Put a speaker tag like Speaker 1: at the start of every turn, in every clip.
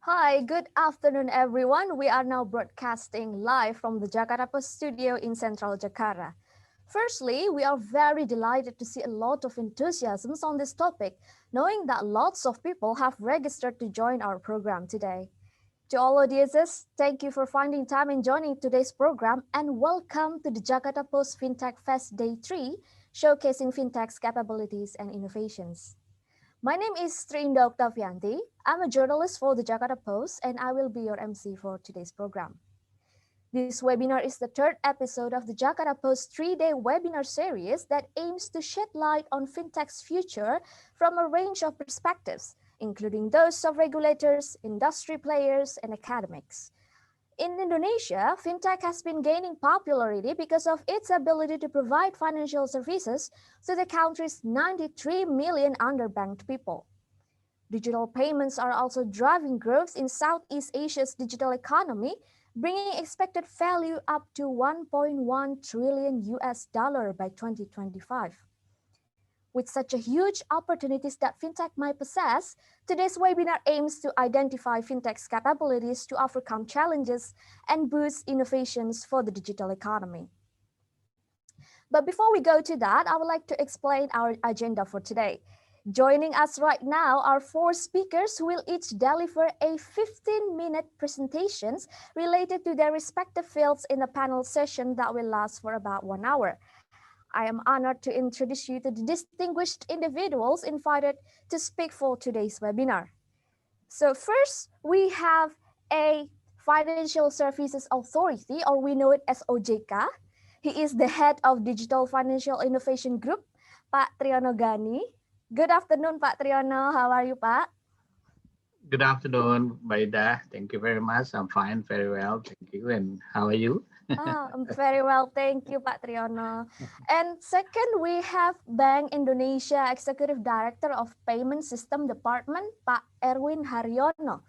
Speaker 1: Hi, good afternoon, everyone. We are now broadcasting live from the Jakarta Post studio in central Jakarta. Firstly, we are very delighted to see a lot of enthusiasm on this topic, knowing that lots of people have registered to join our program today. To all audiences, thank you for finding time and joining today's program, and welcome to the Jakarta Post Fintech Fest Day 3, showcasing fintech's capabilities and innovations. My name is Indah Oktavianti. I'm a journalist for the Jakarta Post, and I will be your MC for today's program. This webinar is the third episode of the Jakarta Post 3-day webinar series that aims to shed light on fintech's future from a range of perspectives, including those of regulators, industry players, and academics. In Indonesia, fintech has been gaining popularity because of its ability to provide financial services to the country's 93 million underbanked people. Digital payments are also driving growth in Southeast Asia's digital economy, bringing expected value up to 1.1 trillion US dollar by 2025. With such a huge opportunities that fintech might possess, today's webinar aims to identify fintech's capabilities to overcome challenges and boost innovations for the digital economy. But before we go to that, I would like to explain our agenda for today. Joining us right now are 4 speakers who will each deliver a 15-minute presentations related to their respective fields in a panel session that will last for about 1 hour. I am honored to introduce you to the distinguished individuals invited to speak for today's webinar. So first, we have a Financial Services Authority, or we know it as OJK. He is the head of Digital Financial Innovation Group, Pak Triyono Gani. Good afternoon, Pak Triyono. How are you, Pak?
Speaker 2: Good afternoon, Baida. Thank you very much. I'm fine, very well. Thank you. And how are you?
Speaker 1: I'm very well, thank you, Pak Triyono. And second, we have Bank Indonesia Executive Director of Payment System Department, Pak Erwin Haryono.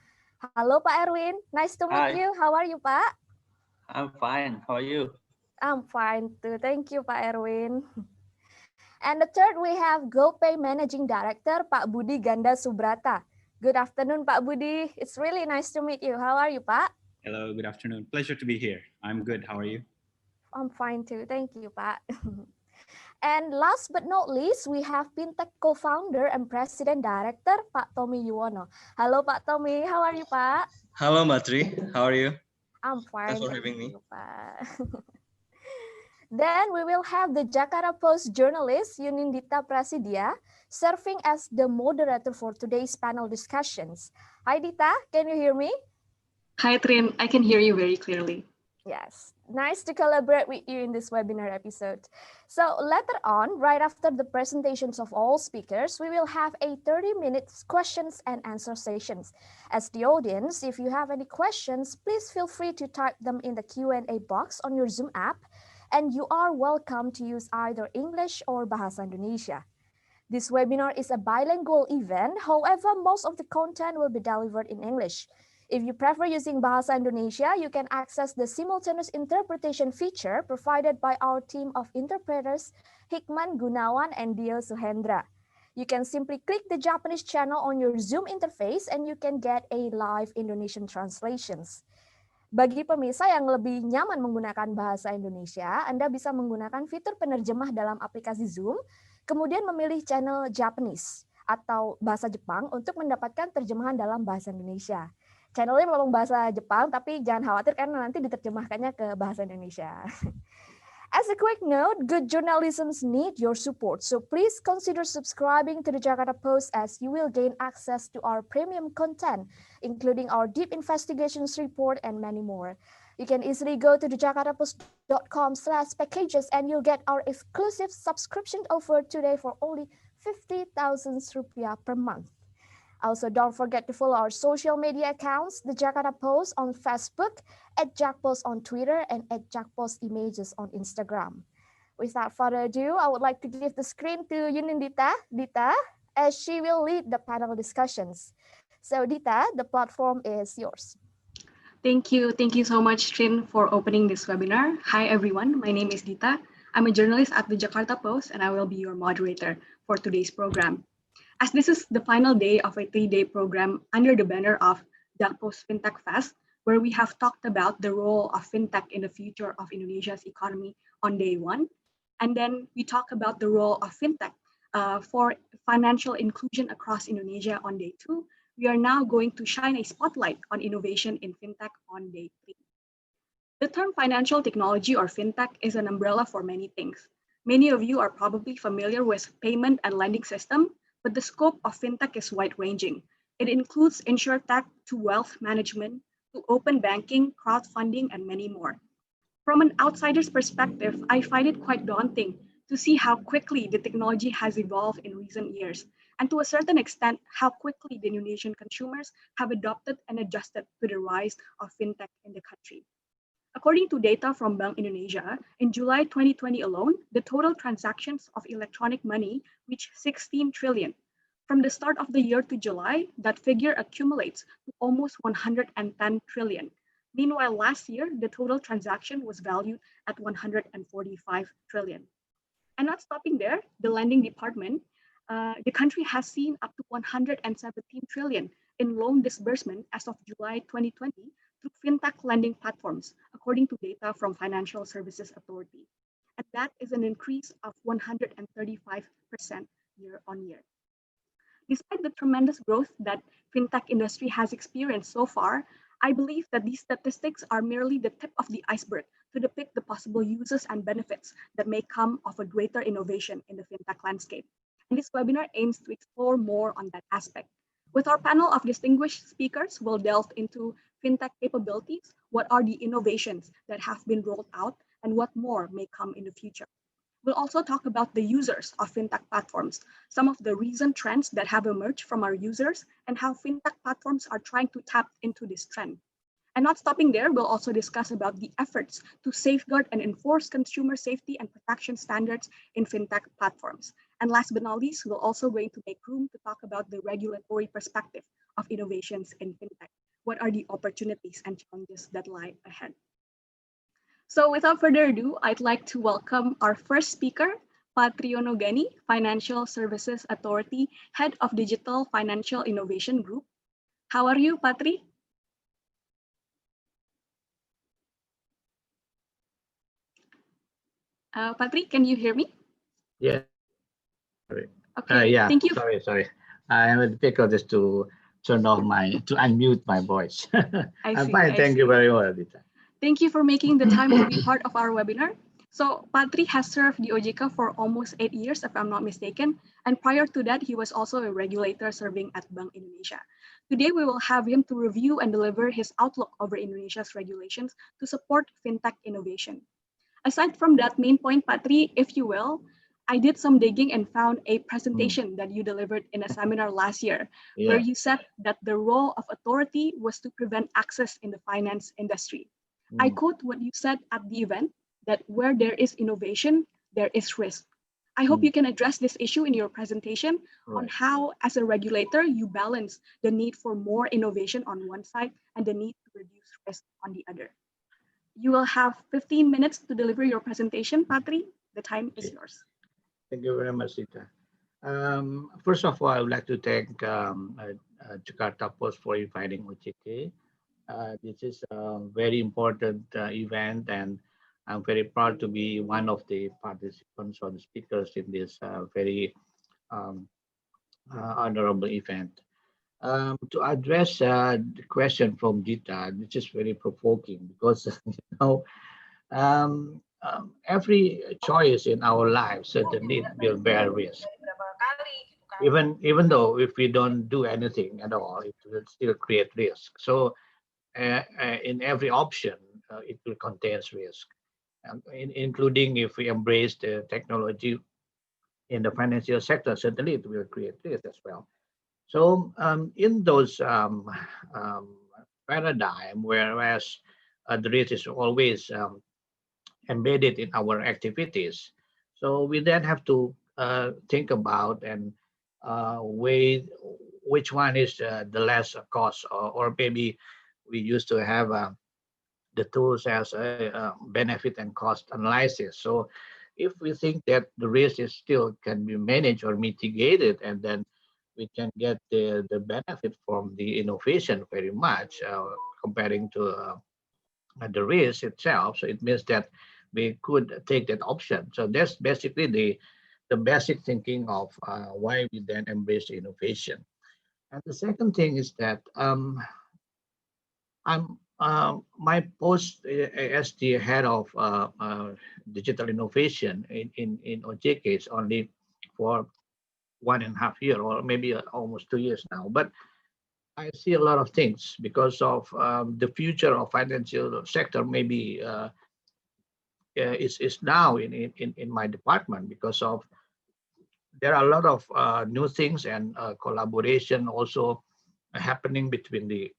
Speaker 1: Halo, Pak Erwin. Nice to meet you. How are you, Pak?
Speaker 3: I'm fine. How are you?
Speaker 1: I'm fine too. Thank you, Pak Erwin. And the third, we have GoPay Managing Director, Pak Budi Gandasoebrata. Good afternoon, Pak Budi. It's really nice to meet you. How are you, Pak?
Speaker 4: Hello, good afternoon. Pleasure to be here. I'm good. How are you?
Speaker 1: I'm fine too. Thank you, Pak. And last but not least, we have Pintek co-founder and president director, Pak Tommy Yuwono. Hello, Pak Tommy. How are you, Pak?
Speaker 5: Hello, Matri. How are you?
Speaker 1: I'm fine.
Speaker 5: Thanks for having me.
Speaker 1: Pak. Then we will have the Jakarta Post journalist, Yunindita Prasidya, serving as the moderator for today's panel discussions. Hi, Dita. Can you hear me?
Speaker 6: Hi, Trin. I can hear you very clearly.
Speaker 1: Yes, nice to collaborate with you in this webinar episode. So later on, right after the presentations of all speakers, we will have a 30-minute questions and answer sessions. As the audience, if you have any questions, please feel free to type them in the Q&A box on your Zoom app, and you are welcome to use either English or Bahasa Indonesia. This webinar is a bilingual event, however, most of the content will be delivered in English. If you prefer using Bahasa Indonesia, you can access the simultaneous interpretation feature provided by our team of interpreters, Hikman Gunawan and Dio Suhendra. You can simply click the Japanese channel on your Zoom interface and you can get a live Indonesian translations. Bagi pemirsa yang lebih nyaman menggunakan bahasa Indonesia, Anda bisa menggunakan fitur penerjemah dalam aplikasi Zoom, kemudian memilih channel Japanese atau bahasa Jepang untuk mendapatkan terjemahan dalam bahasa Indonesia. Channelnya memang bahasa Jepang, tapi jangan khawatir karena nanti diterjemahkannya ke bahasa Indonesia. As a quick note, good journalism need your support, so please consider subscribing to the Jakarta Post as you will gain access to our premium content, including our deep investigations report and many more. You can easily go to the jakartapost.com/packages and you'll get our exclusive subscription offer today for only 50,000 rupiah per month. Also, don't forget to follow our social media accounts, the Jakarta Post on Facebook, @JakPost on Twitter, and @JakPost Images on Instagram. Without further ado, I would like to give the screen to Yunindita, as she will lead the panel discussions. So, Dita, the platform is yours.
Speaker 6: Thank you. Thank you so much, Trin, for opening this webinar. Hi, everyone. My name is Dita. I'm a journalist at the Jakarta Post, and I will be your moderator for today's program. As this is the final day of a 3-day program under the banner of JakPost Fintech Fest, where we have talked about the role of fintech in the future of Indonesia's economy on day one. And then we talk about the role of fintech for financial inclusion across Indonesia on day two. We are now going to shine a spotlight on innovation in fintech on day three. The term financial technology or fintech is an umbrella for many things. Many of you are probably familiar with payment and lending system, but the scope of fintech is wide-ranging. It includes insurtech to wealth management, to open banking, crowdfunding, and many more. From an outsider's perspective, I find it quite daunting to see how quickly the technology has evolved in recent years, and to a certain extent, how quickly the Indonesian consumers have adopted and adjusted to the rise of fintech in the country. According to data from Bank Indonesia, in July 2020 alone, the total transactions of electronic money reached 16 trillion. From the start of the year to July, that figure accumulates to almost 110 trillion. Meanwhile, last year, the total transaction was valued at 145 trillion. And not stopping there, the lending department, the country has seen up to 117 trillion in loan disbursement as of July 2020 through fintech lending platforms, according to data from Financial Services Authority. And that is an increase of 135% year on year. Despite the tremendous growth that fintech industry has experienced so far, I believe that these statistics are merely the tip of the iceberg to depict the possible uses and benefits that may come of a greater innovation in the fintech landscape. And this webinar aims to explore more on that aspect. With our panel of distinguished speakers, we'll delve into fintech capabilities, what are the innovations that have been rolled out, and what more may come in the future. We'll also talk about the users of fintech platforms, some of the recent trends that have emerged from our users, and how fintech platforms are trying to tap into this trend. And not stopping there, we'll also discuss about the efforts to safeguard and enforce consumer safety and protection standards in fintech platforms. And last but not least, we're also going to make room to talk about the regulatory perspective of innovations in fintech. What are the opportunities and challenges that lie ahead? So without further ado, I'd like to welcome our first speaker, Triyono Gani, Financial Services Authority, Head of Digital Financial Innovation Group. How are you, Patri? Patri, can you hear me?
Speaker 2: Yeah. Sorry.
Speaker 6: Okay,
Speaker 2: Yeah.
Speaker 6: thank you.
Speaker 2: Sorry. I have a difficulty to unmute my voice. I'm fine. Thank you very much, Rita.
Speaker 6: Thank you for making the time to be part of our webinar. So Patri has served the OJK for almost 8 years, if I'm not mistaken. And prior to that, he was also a regulator serving at Bank Indonesia. Today, we will have him to review and deliver his outlook over Indonesia's regulations to support fintech innovation. Aside from that main point, Patri, if you will, I did some digging and found a presentation that you delivered in a seminar last year, where you said that the role of authority was to prevent access in the finance industry. I quote what you said at the event, that where there is innovation, there is risk. I hope you can address this issue in your presentation on how, as a regulator, you balance the need for more innovation on one side and the need to reduce risk on the other. You will have 15 minutes to deliver your presentation, Patri. The time is yours.
Speaker 2: Thank you very much, Rita. First of all, I would like to thank Jakarta Post for inviting OJK. This is a very important event, and I'm very proud to be one of the participants or the speakers in this very honorable event. To address the question from Gita, which is very provoking because every choice in our lives certainly will bear risk. Even though if we don't do anything at all, it will still create risk. So in every option, it will contain risk, including if we embrace the technology in the financial sector, certainly it will create risk as well. So in those paradigm, whereas the risk is always embedded in our activities, so we then have to think about and weigh which one is the less cost, or maybe we used to have the tools as a benefit and cost analysis. So if we think that the risk is still can be managed or mitigated, and then we can get the benefit from the innovation very much comparing to the risk itself. So it means that we could take that option. So that's basically the basic thinking of why we then embrace innovation. And the second thing is that I'm my post as the head of digital innovation in OJK is only for 1.5 year or maybe almost 2 years now. But I see a lot of things because of the future of financial sector. Maybe is now in my department because of there are a lot of new things and collaboration also happening between the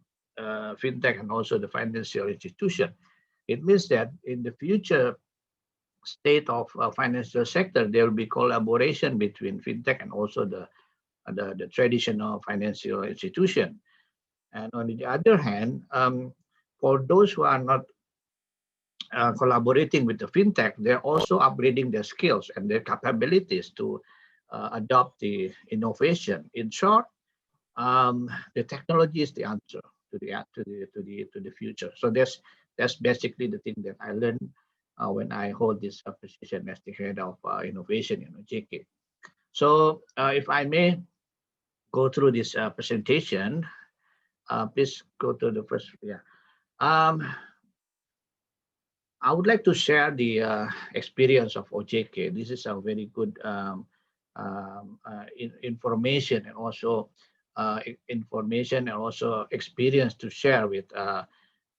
Speaker 2: fintech and also the financial institution. It means that in the future state of financial sector, there will be collaboration between fintech and also the traditional financial institution. And on the other hand, for those who are not collaborating with the fintech, they're also upgrading their skills and their capabilities to adopt the innovation. In short, the technology is the answer to the future. So that's basically the thing that I learned when I hold this position as the head of innovation in JK. So if I may go through this presentation, please go to the first. Yeah. Um, I would like to share the experience of OJK. This is a very good information and also experience to share with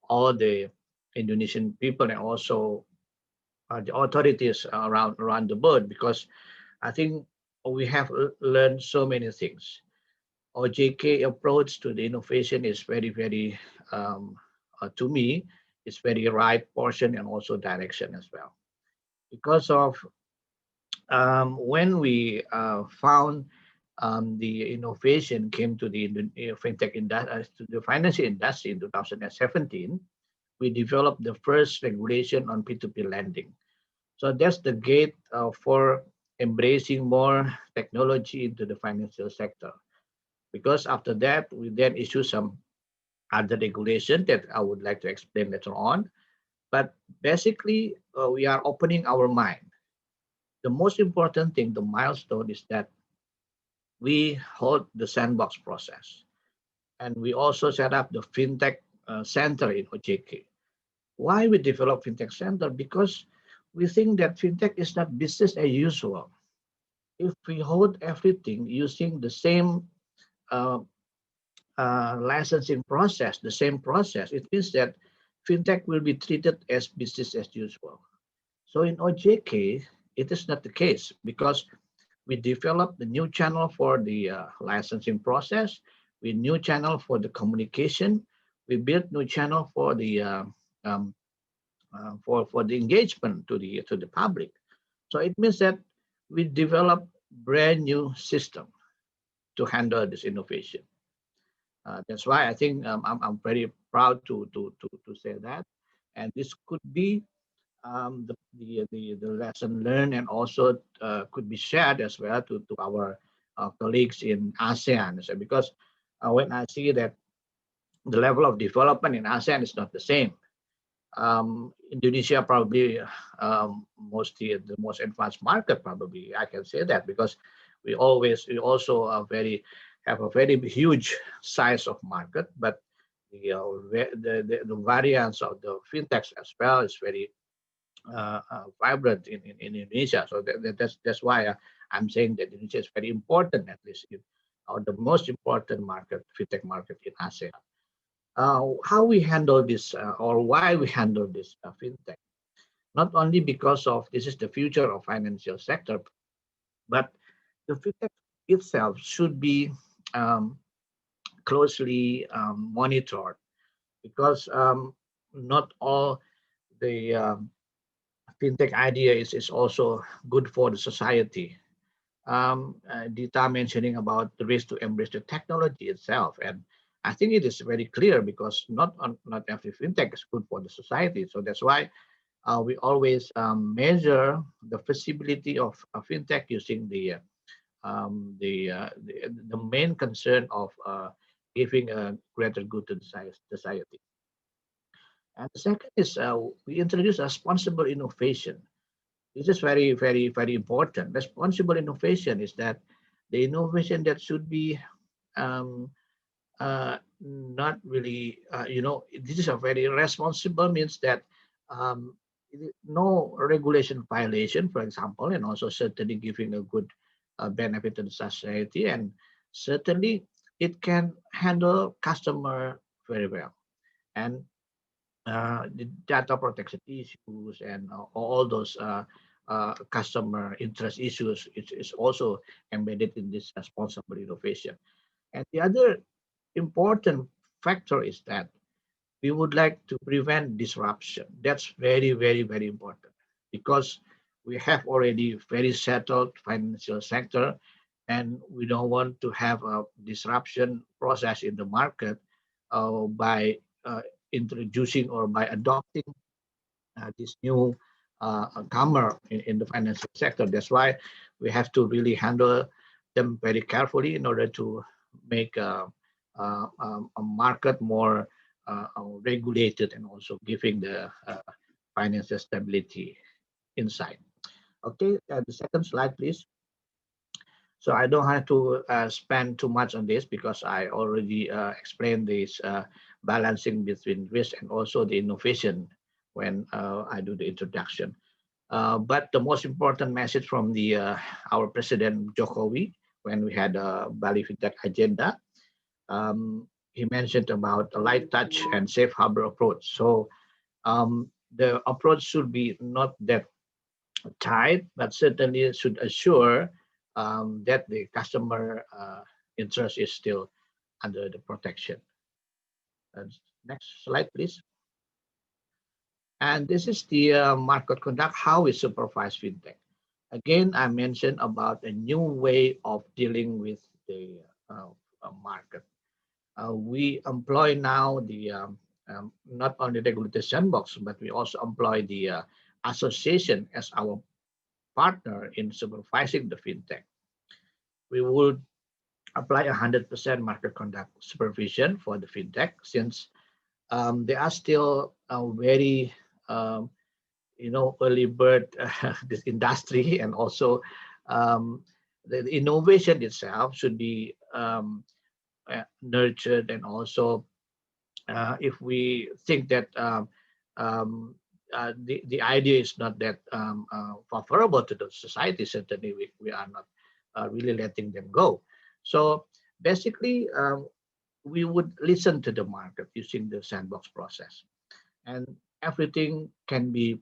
Speaker 2: all the Indonesian people and also the authorities around the world, because I think we have learned so many things. OJK approach to the innovation is very to me, it's very right portion and also direction as well. Because of when we found the innovation came to the fintech industry, to the financial industry in 2017, we developed the first regulation on P2P lending. So that's the gate for embracing more technology into the financial sector. Because after that, we then issue some other regulation that I would like to explain later on. But basically, we are opening our mind. The most important thing, the milestone, is that we hold the sandbox process. And we also set up the fintech center in OJK. Why we develop fintech center? Because we think that fintech is not business as usual. If we hold everything using the same licensing process, the same process, it means that fintech will be treated as business as usual. So in OJK, it is not the case because we developed the new channel for the licensing process, we new channel for the communication, we built new channel for the for the engagement to the public. So it means that we develop brand new system to handle this innovation. That's why I think I'm very proud to say that, and this could be the lesson learned and also could be shared as well to our colleagues in ASEAN. So because when I see that the level of development in ASEAN is not the same. Indonesia probably mostly the most advanced market, probably I can say that, because we also are have a very huge size of market, but the variance of the fintechs as well is very vibrant in Indonesia. So that's why I'm saying that Indonesia is very important, at least or the most important market, fintech market in ASEAN. How we handle this or why we handle this fintech, not only because of this is the future of financial sector, but the fintech itself should be closely monitored, because not all the fintech idea is also good for the society. Dita mentioning about the risk to embrace the technology itself, and I think it is very clear because not every fintech is good for the society. So that's why we always measure the feasibility of fintech using the the main concern of giving a greater good to the society. And the second is we introduce responsible innovation. This is very, very, very important. Responsible innovation is that the innovation that should be um, not really, this is a very responsible means that um, no regulation violation, for example, and also certainly giving a good benefit to the society, and certainly it can handle customer very well. And the data protection issues and all those customer interest issues is also embedded in this responsible innovation. And the other important factor is that we would like to prevent disruption. That's very, very, very important because we have already very settled financial sector, and we don't want to have a disruption process in the market by introducing or by adopting this new comer in the financial sector. That's why we have to really handle them very carefully in order to make a market more regulated and also giving the financial stability inside. Okay, the second slide, please. So I don't have to spend too much on this because I already explained this balancing between risk and also the innovation when I do the introduction. But the most important message from our President Jokowi when we had a Bali FinTech agenda, he mentioned about a light touch and safe harbor approach. So the approach should be not that tight, but certainly it should assure that the customer interest is still under the protection. Next slide, please. And this is the market conduct, how we supervise fintech. Again, I mentioned about a new way of dealing with the market. We employ now the not only regulated sandbox, but we also employ the association as our partner in supervising the fintech. We would apply 100% market conduct supervision for the fintech since they are still very early bird this industry, and also the innovation itself should be nurtured, and also if we think that the idea is not that favorable to the society, certainly we are not really letting them go. So basically we would listen to the market using the sandbox process, and everything can be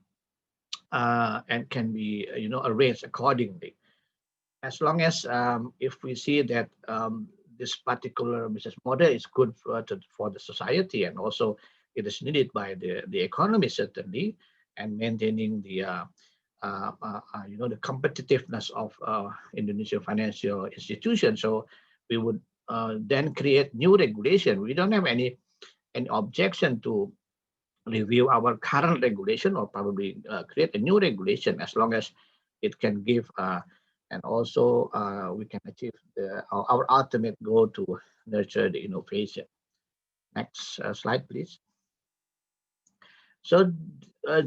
Speaker 2: arranged accordingly, as long as if we see that this particular business model is good for the society, and also it is needed by the economy certainly, and maintaining the the competitiveness of Indonesian financial institutions. So we would then create new regulation. We don't have any objection to review our current regulation, or probably create a new regulation, as long as it can give and also we can achieve our ultimate goal to nurture the innovation. Next slide, please. So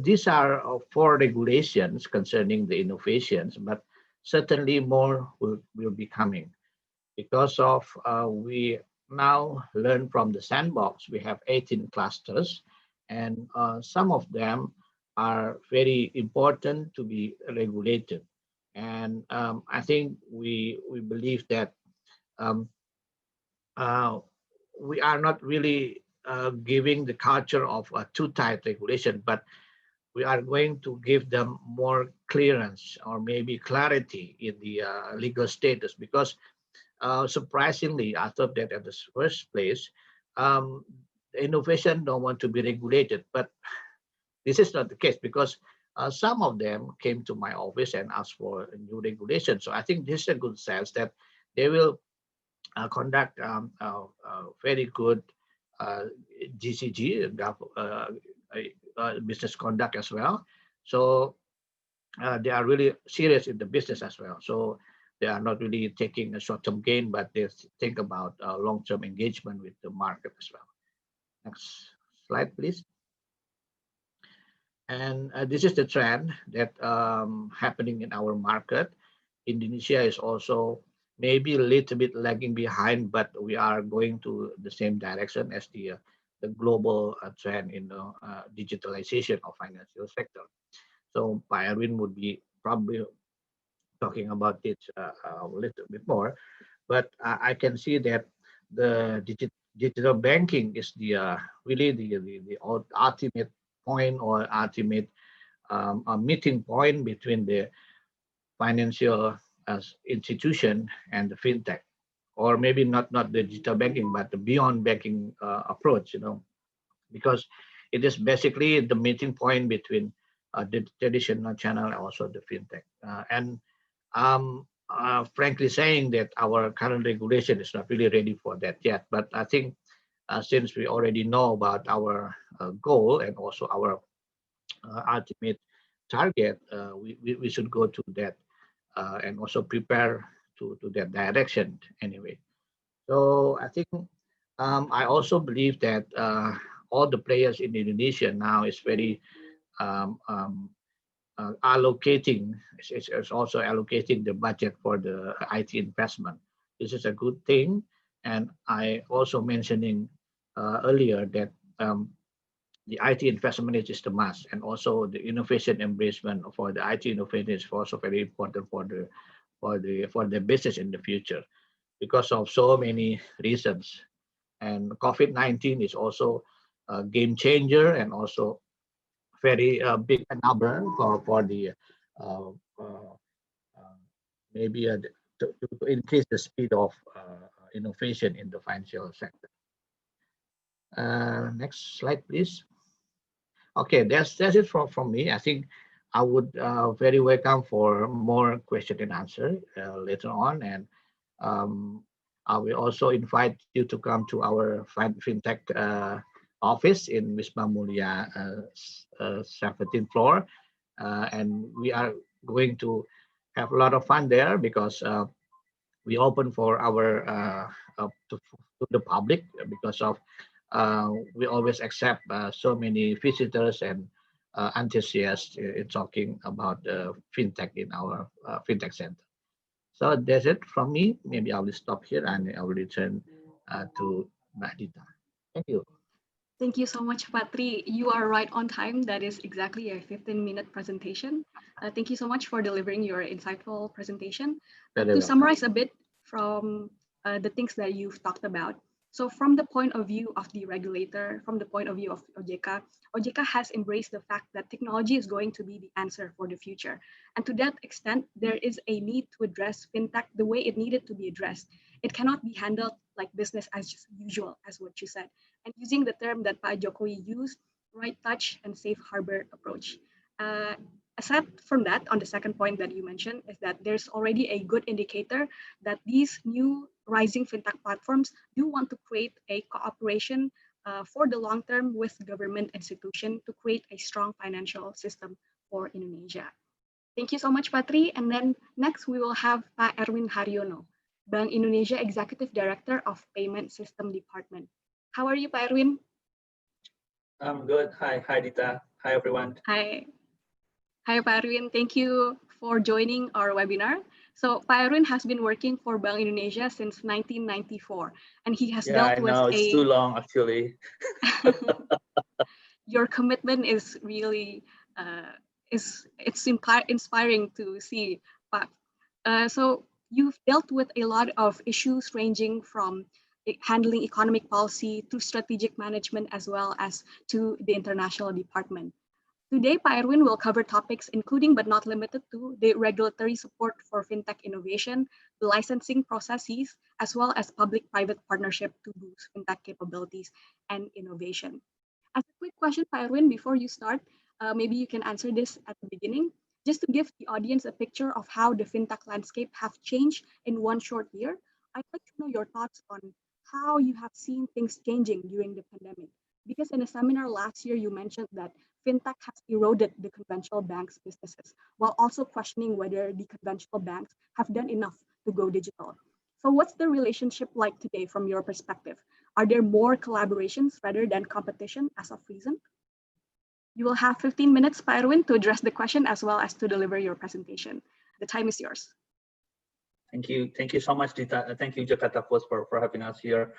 Speaker 2: these are 4 regulations concerning the innovations, but certainly more will be coming, because of we now learn from the sandbox. We have 18 clusters, and some of them are very important to be regulated. And I think we believe that we are not really giving the culture of a too tight regulation, but we are going to give them more clearance, or maybe clarity in the legal status, because surprisingly, I thought that at the first place, innovation don't want to be regulated, but this is not the case, because some of them came to my office and asked for a new regulation. So I think this is a good sense that they will conduct very good GCG, business conduct as well. So they are really serious in the business as well. So they are not really taking a short-term gain, but they think about long-term engagement with the market as well. Next slide, please. And this is the trend that happening in our market. Indonesia is also maybe a little bit lagging behind, but we are going to the same direction as the global trend in the digitalization of financial sector. So Erwin would be probably talking about it a little bit more, but I can see that the digital banking is the really the ultimate point or ultimate a meeting point between the financial institution and the fintech, or maybe not the digital banking, but the beyond banking approach. Because it is basically the meeting point between the traditional channel and also the fintech. And frankly saying that our current regulation is not really ready for that yet. But I think since we already know about our goal and also our ultimate target, we should go to that and also prepare to that direction anyway. So I think I also believe that all the players in Indonesia now is very allocating, it's also allocating the budget for the IT investment. This is a good thing. And I also mentioning earlier that the IT investment is the must, and also the innovation embracement for the IT innovation is also very important for the business in the future, because of so many reasons. And COVID-19 is also a game changer and also very big enabler for the uh, uh, uh, maybe to increase the speed of innovation in the financial sector. Next slide, please. Okay, that's it from me. I think I would very welcome for more question and answer later on, and I will also invite you to come to our fintech office in Wisma Mulia 17th floor, and we are going to have a lot of fun there because we open for our to the public, because of we always accept so many visitors and enthusiasts in talking about fintech in our fintech center. So that's it from me. Maybe I will stop here and I will return to Yunindita. Thank you.
Speaker 6: Thank you so much, Patri. You are right on time. That is exactly a 15-minute presentation. Thank you so much for delivering your insightful presentation.
Speaker 2: Very
Speaker 6: To
Speaker 2: well.
Speaker 6: summarize a bit from the things that you've talked about. So from the point of view of the regulator, from the point of view of OJK, OJK has embraced the fact that technology is going to be the answer for the future. And to that extent, there is a need to address fintech the way it needed to be addressed. It cannot be handled like business as usual, as what you said. And using the term that Pak Jokowi used, right touch and safe harbor approach. Aside from that, on the second point that you mentioned, is that there's already a good indicator that these new rising fintech platforms do want to create a cooperation for the long term with government institution to create a strong financial system for Indonesia. Thank you so much, Patri. And then next we will have Pak Erwin Haryono, Bank Indonesia Executive Director of Payment System Department. How are you, Pak Erwin?
Speaker 3: I'm good. Hi, Dita. Hi, everyone.
Speaker 6: Hi. Hi, Pak Erwin. Thank you for joining our webinar. So Pak Erwin has been working for Bank Indonesia since 1994, and he has
Speaker 3: Yeah, I
Speaker 6: dealt with
Speaker 3: know it's too long, actually.
Speaker 6: Your commitment is really inspiring to see, Pak. So you've dealt with a lot of issues ranging from handling economic policy to strategic management, as well as to the international department. Today, Pak Erwin will cover topics including but not limited to the regulatory support for fintech innovation, the licensing processes, as well as public-private partnership to boost fintech capabilities and innovation. As a quick question, Pak Erwin, before you start, maybe you can answer this at the beginning, just to give the audience a picture of how the fintech landscape have changed in one short year. I'd like to know your thoughts on how you have seen things changing during the pandemic. Because in a seminar last year, you mentioned that fintech has eroded the conventional banks' businesses, while also questioning whether the conventional banks have done enough to go digital. So what's the relationship like today from your perspective? Are there more collaborations rather than competition as of recent? You will have 15 minutes, Pak Erwin, to address the question as well as to deliver your presentation. The time is yours.
Speaker 3: Thank you so much, Dita. Thank you, Jakarta Post, for having us here.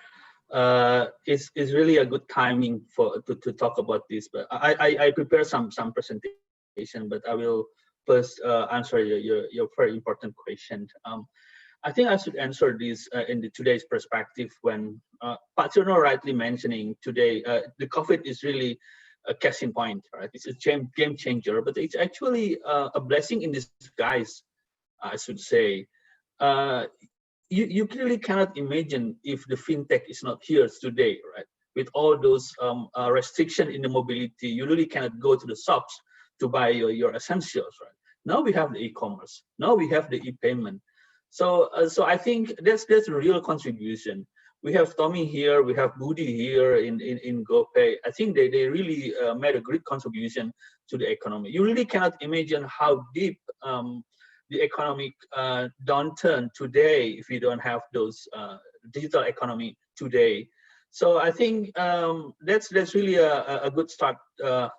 Speaker 3: It's really a good timing to talk about this. But I prepared some presentation, but I will first answer your very important question. I think I should answer this in today's perspective when Pak Triyono rightly mentioning today, the COVID is really a casting point, right? It's a game changer, but it's actually a blessing in disguise, I should say. You clearly cannot imagine if the fintech is not here today, right? With all those restriction in the mobility, you really cannot go to the shops to buy your essentials, right? Now we have the e-commerce. Now we have the e-payment. So I think that's a real contribution. We have Tommy here, we have Budi here in GoPay. I think they really made a great contribution to the economy. You really cannot imagine how deep the economic downturn today if we don't have those digital economy today. So I think that's really a good start to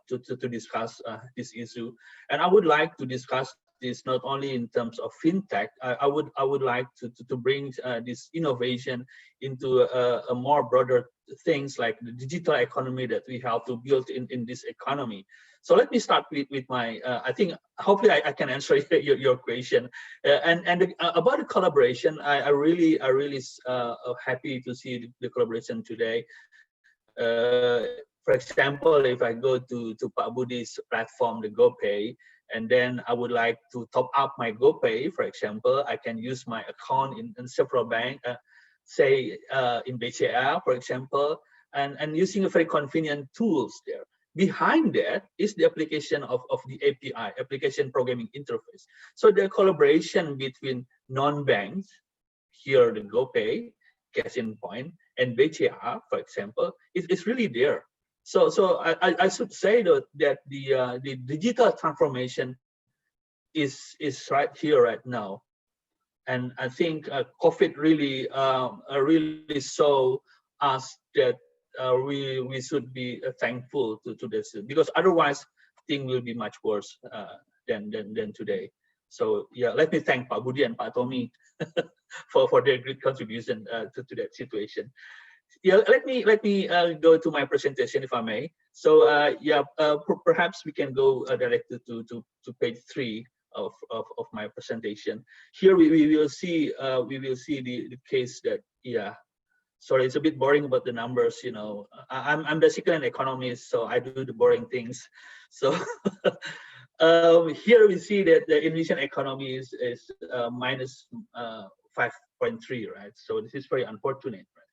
Speaker 3: discuss this issue. And I would like to discuss this not only in terms of fintech. I would like to bring this innovation into a more broader things like the digital economy that we have to build in this economy. So let me start with my. I think hopefully I can answer your question. About the collaboration, I really happy to see the collaboration today. For example, if I go to Pak Budi's platform, the GoPay, and then I would like to top up my GoPay, for example, I can use my account in several banks, say in BCA, for example, and using a very convenient tools there. Behind that is the application of the API, application programming interface. So the collaboration between non-banks, here the GoPay, cash in point, and BCA, for example, is really there. So I should say that the digital transformation is right here right now, and I think COVID really saw us that we should be thankful to this, because otherwise things will be much worse than today. So yeah, let me thank Pak Budi and Pak Tommy for their great contribution to that situation. Yeah, let me go to my presentation if I may. So perhaps we can go directly to page 3 of my presentation. Here we will see the case that sorry, it's a bit boring about the numbers. You know, I'm basically an economist, so I do the boring things. So here we see that the Indonesian economy is minus 5.3, right? So this is very unfortunate, right?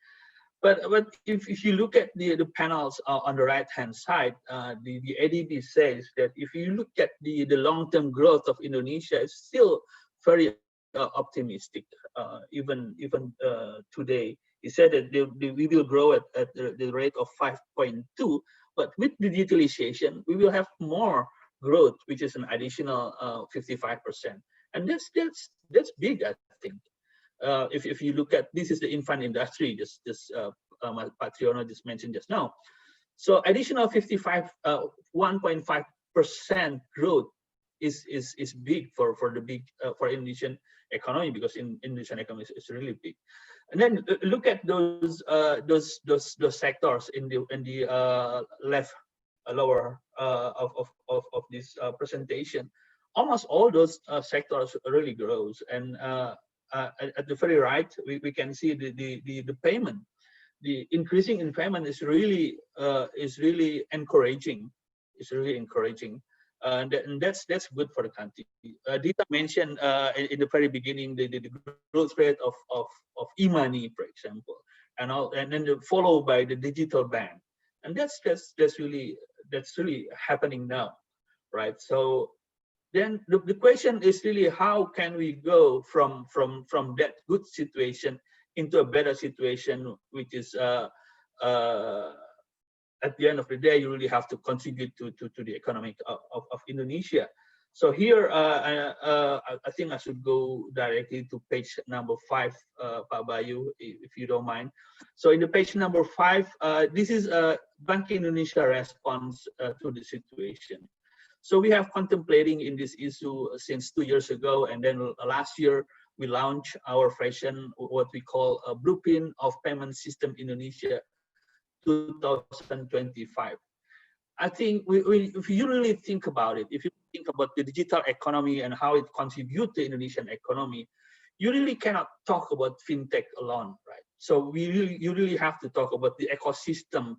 Speaker 3: But if you look at the panels on the right hand side, the ADB says that if you look at the long-term growth of Indonesia, it's still very optimistic. Even today, he said that we will grow at the rate of 5.2, but with digitalization, we will have more growth, which is an additional 55%, and that's big, I think. If you look at, this is the infant industry, just Pak Triyono just mentioned just now. So additional 1.5% growth is big for Indonesian economy, because Indonesian economy is really big. And then look at those sectors in the left lower of this presentation. Almost all those sectors really grows, and at the very right, we can see the payment. The increasing in payment is really encouraging. It's really encouraging, and that's good for the country. Dita mentioned in the very beginning the growth rate of e-money, for example, and then followed by the digital bank, and that's really happening now, right? So then the question is really, how can we go from that good situation into a better situation, which is at the end of the day, you really have to contribute to the economic of Indonesia. So here, I think I should go directly to page number 5, Pak Bayu, if you don't mind. So in the page number 5, this is Bank Indonesia response to the situation. So we have contemplating in this issue since 2 years ago, and then last year we launched our version, what we call a Blueprint of Payment System Indonesia 2025. I think if you really think about it, if you think about the digital economy and how it contributes to Indonesian economy, you really cannot talk about fintech alone, right? So you really have to talk about the ecosystem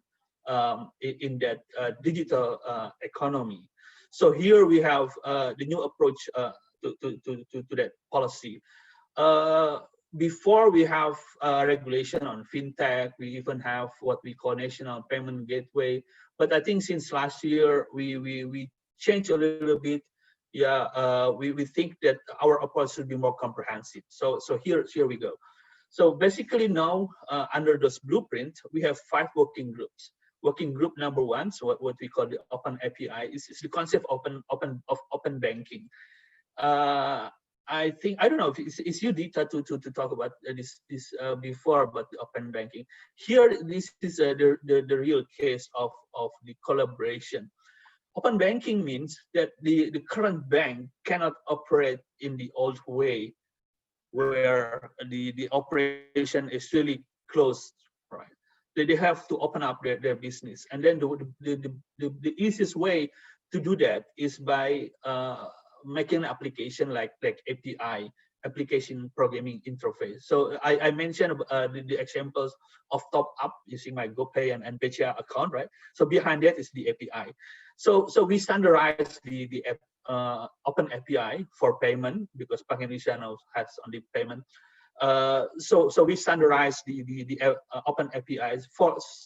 Speaker 3: in that digital economy. So here we have the new approach to that policy. Before we have regulation on fintech, we even have what we call national payment gateway. But I think since last year we changed a little bit. Yeah, we think that our approach should be more comprehensive. So here we go. So basically now under this blueprint we have 5 working groups. Working group number 1, so what we call the open API, is the concept of open banking. I think, I don't know if it's you, Dita, to talk about this before about the open banking. Here, this is the real case of the collaboration. Open banking means that the current bank cannot operate in the old way, where the operation is really closed, right? They have to open up their business, and then the easiest way to do that is by making an application like API, application programming interface. So I mentioned the examples of top up using my GoPay and BCA account, right? So behind that is the API. So we standardize the open API for payment, because Bank Indonesia now has only payment. So we standardize the open APIs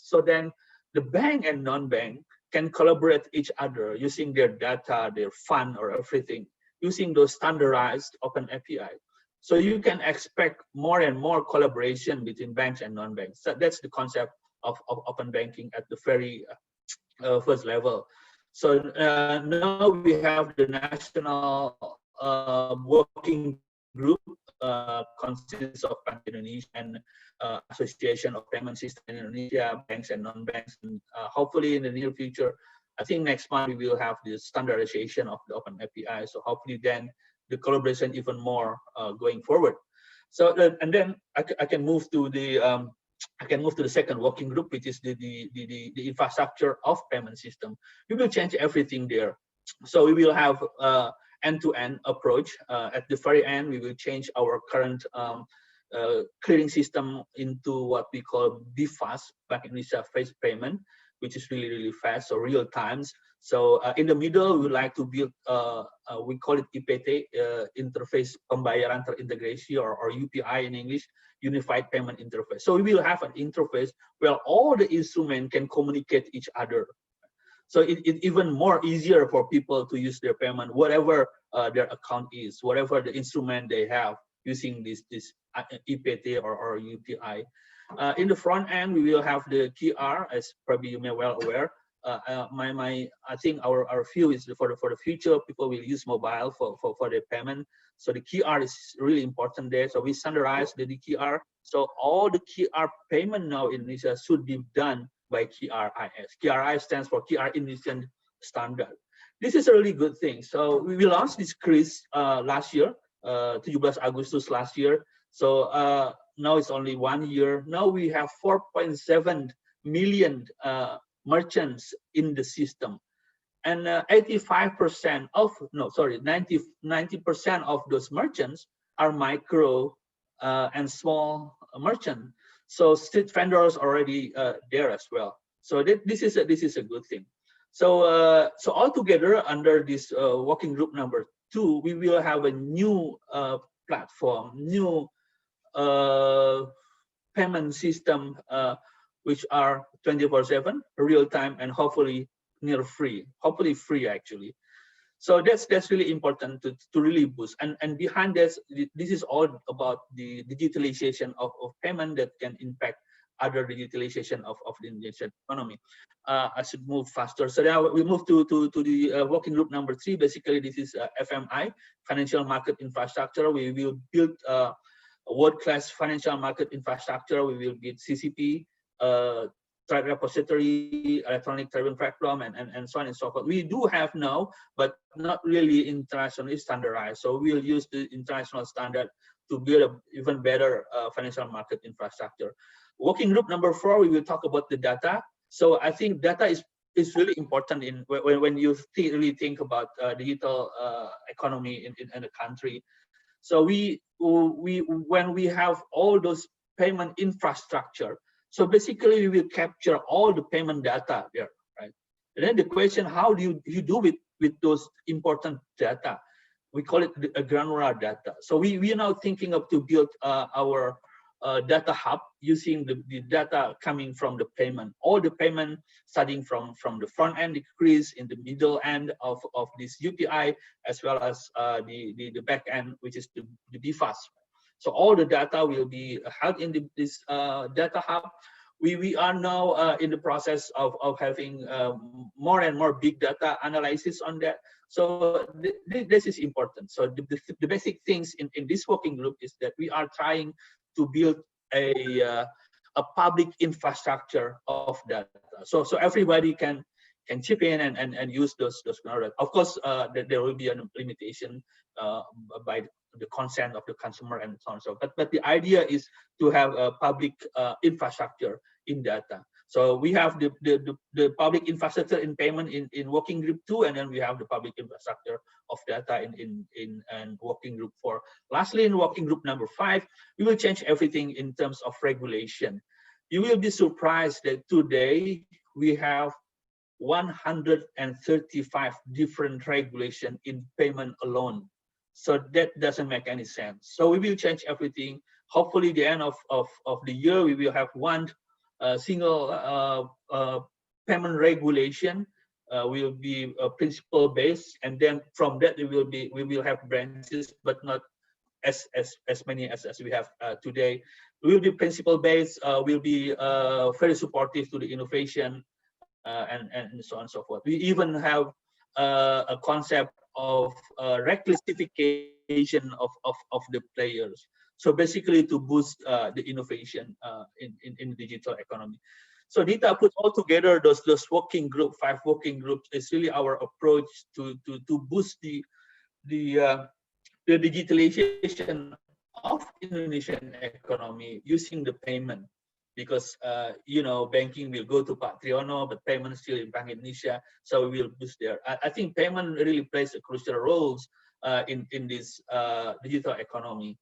Speaker 3: so then the bank and non-bank can collaborate each other using their data, their fund, or everything, using those standardized open API. So you can expect more and more collaboration between banks and non-banks. So that's the concept of open banking at the very first level. So now we have the national working group consists of Bank Indonesia and Association of Payment System in Indonesia, banks and non-banks, and hopefully in the near future, I think next month we will have the standardization of the open API. So hopefully then the collaboration even more going forward. So and then I can move to the second working group, which is the infrastructure of payment system. We will change everything there. So we will have end-to-end approach. At the very end, we will change our current clearing system into what we call BFAS, Bank Indonesia Fast Payment, which is really fast, so real times. So in the middle, we would like to build, we call it IPT, Interface Pembayaran Terintegrasi, or UPI in English, Unified Payment Interface. So we will have an interface where all the instruments can communicate each other. So it's even more easier for people to use their payment, whatever their account is, whatever the instrument they have using this IPT or UPI. In the front end, we will have the QR, as probably you may well aware. I think our view is for the future, people will use mobile for their payment. So the QR is really important there. So we standardize the QR. So all the QR payment now in Indonesia should be done by QRIS. QRIS stands for QR Indonesian Standard. This is a really good thing. So we launched this CRIS last year, 17 Agustus last year. So now it's only 1 year. Now we have 4.7 million merchants in the system, and 90% of those merchants are micro and small merchants. So street vendors already there as well. So this is a good thing. So so altogether under this working group number 2, we will have a new platform, new payment system, which are 24/7, real time, and hopefully near free, hopefully free actually. So that's really important to really boost. And behind this is all about the digitalization of payment that can impact other digitalization of the Indonesian economy. I should move faster. So now we move to the working group number 3. Basically, this is FMI, financial market infrastructure. We will build a world-class financial market infrastructure. We will build CCP, trade repository, electronic trading platform, and so on and so forth. We do have now, but not really internationally standardized. So we'll use the international standard to build an even better financial market infrastructure. Working group number 4, we will talk about the data. So I think data is really important in when you really think about digital economy in a country. So when we have all those payment infrastructure, so basically we will capture all the payment data there, right? And then the question, how do you do it with those important data? We call it a granular data. So we are now thinking of to build our data hub using the data coming from the payment, all the payment starting from the front end decrease in the middle end of this UPI, as well as the back end, which is the BFAS. So all the data will be held in this data hub. We are now in the process of having more and more big data analysis on that. So this is important. So the basic things in this working group is that we are trying to build a public infrastructure of data. So everybody can chip in and use those. Of course, there will be a limitation by the consent of the consumer and so on. But the idea is to have a public infrastructure in data. So we have the public infrastructure in payment in working group 2, and then we have the public infrastructure of data in working group 4. Lastly, in working group number 5, we will change everything in terms of regulation. You will be surprised that today we have 135 different regulations in payment alone. So that doesn't make any sense. So we will change everything. Hopefully, the end of the year, we will have one single payment regulation. Will be principle based, and then from that we will have branches, but not as many as we have today. We will be principle based. Will be very supportive to the innovation and so on and so forth. We even have a concept of reclassification of the players. So basically to boost the innovation in digital economy. So Dita put all together those working group, 5 working groups. Is really our approach to boost the digitalization of Indonesian economy using the payment, because banking will go to Pak Triyono, but payment still in Bank Indonesia, so we will boost there. I think payment really plays a crucial role in this digital economy.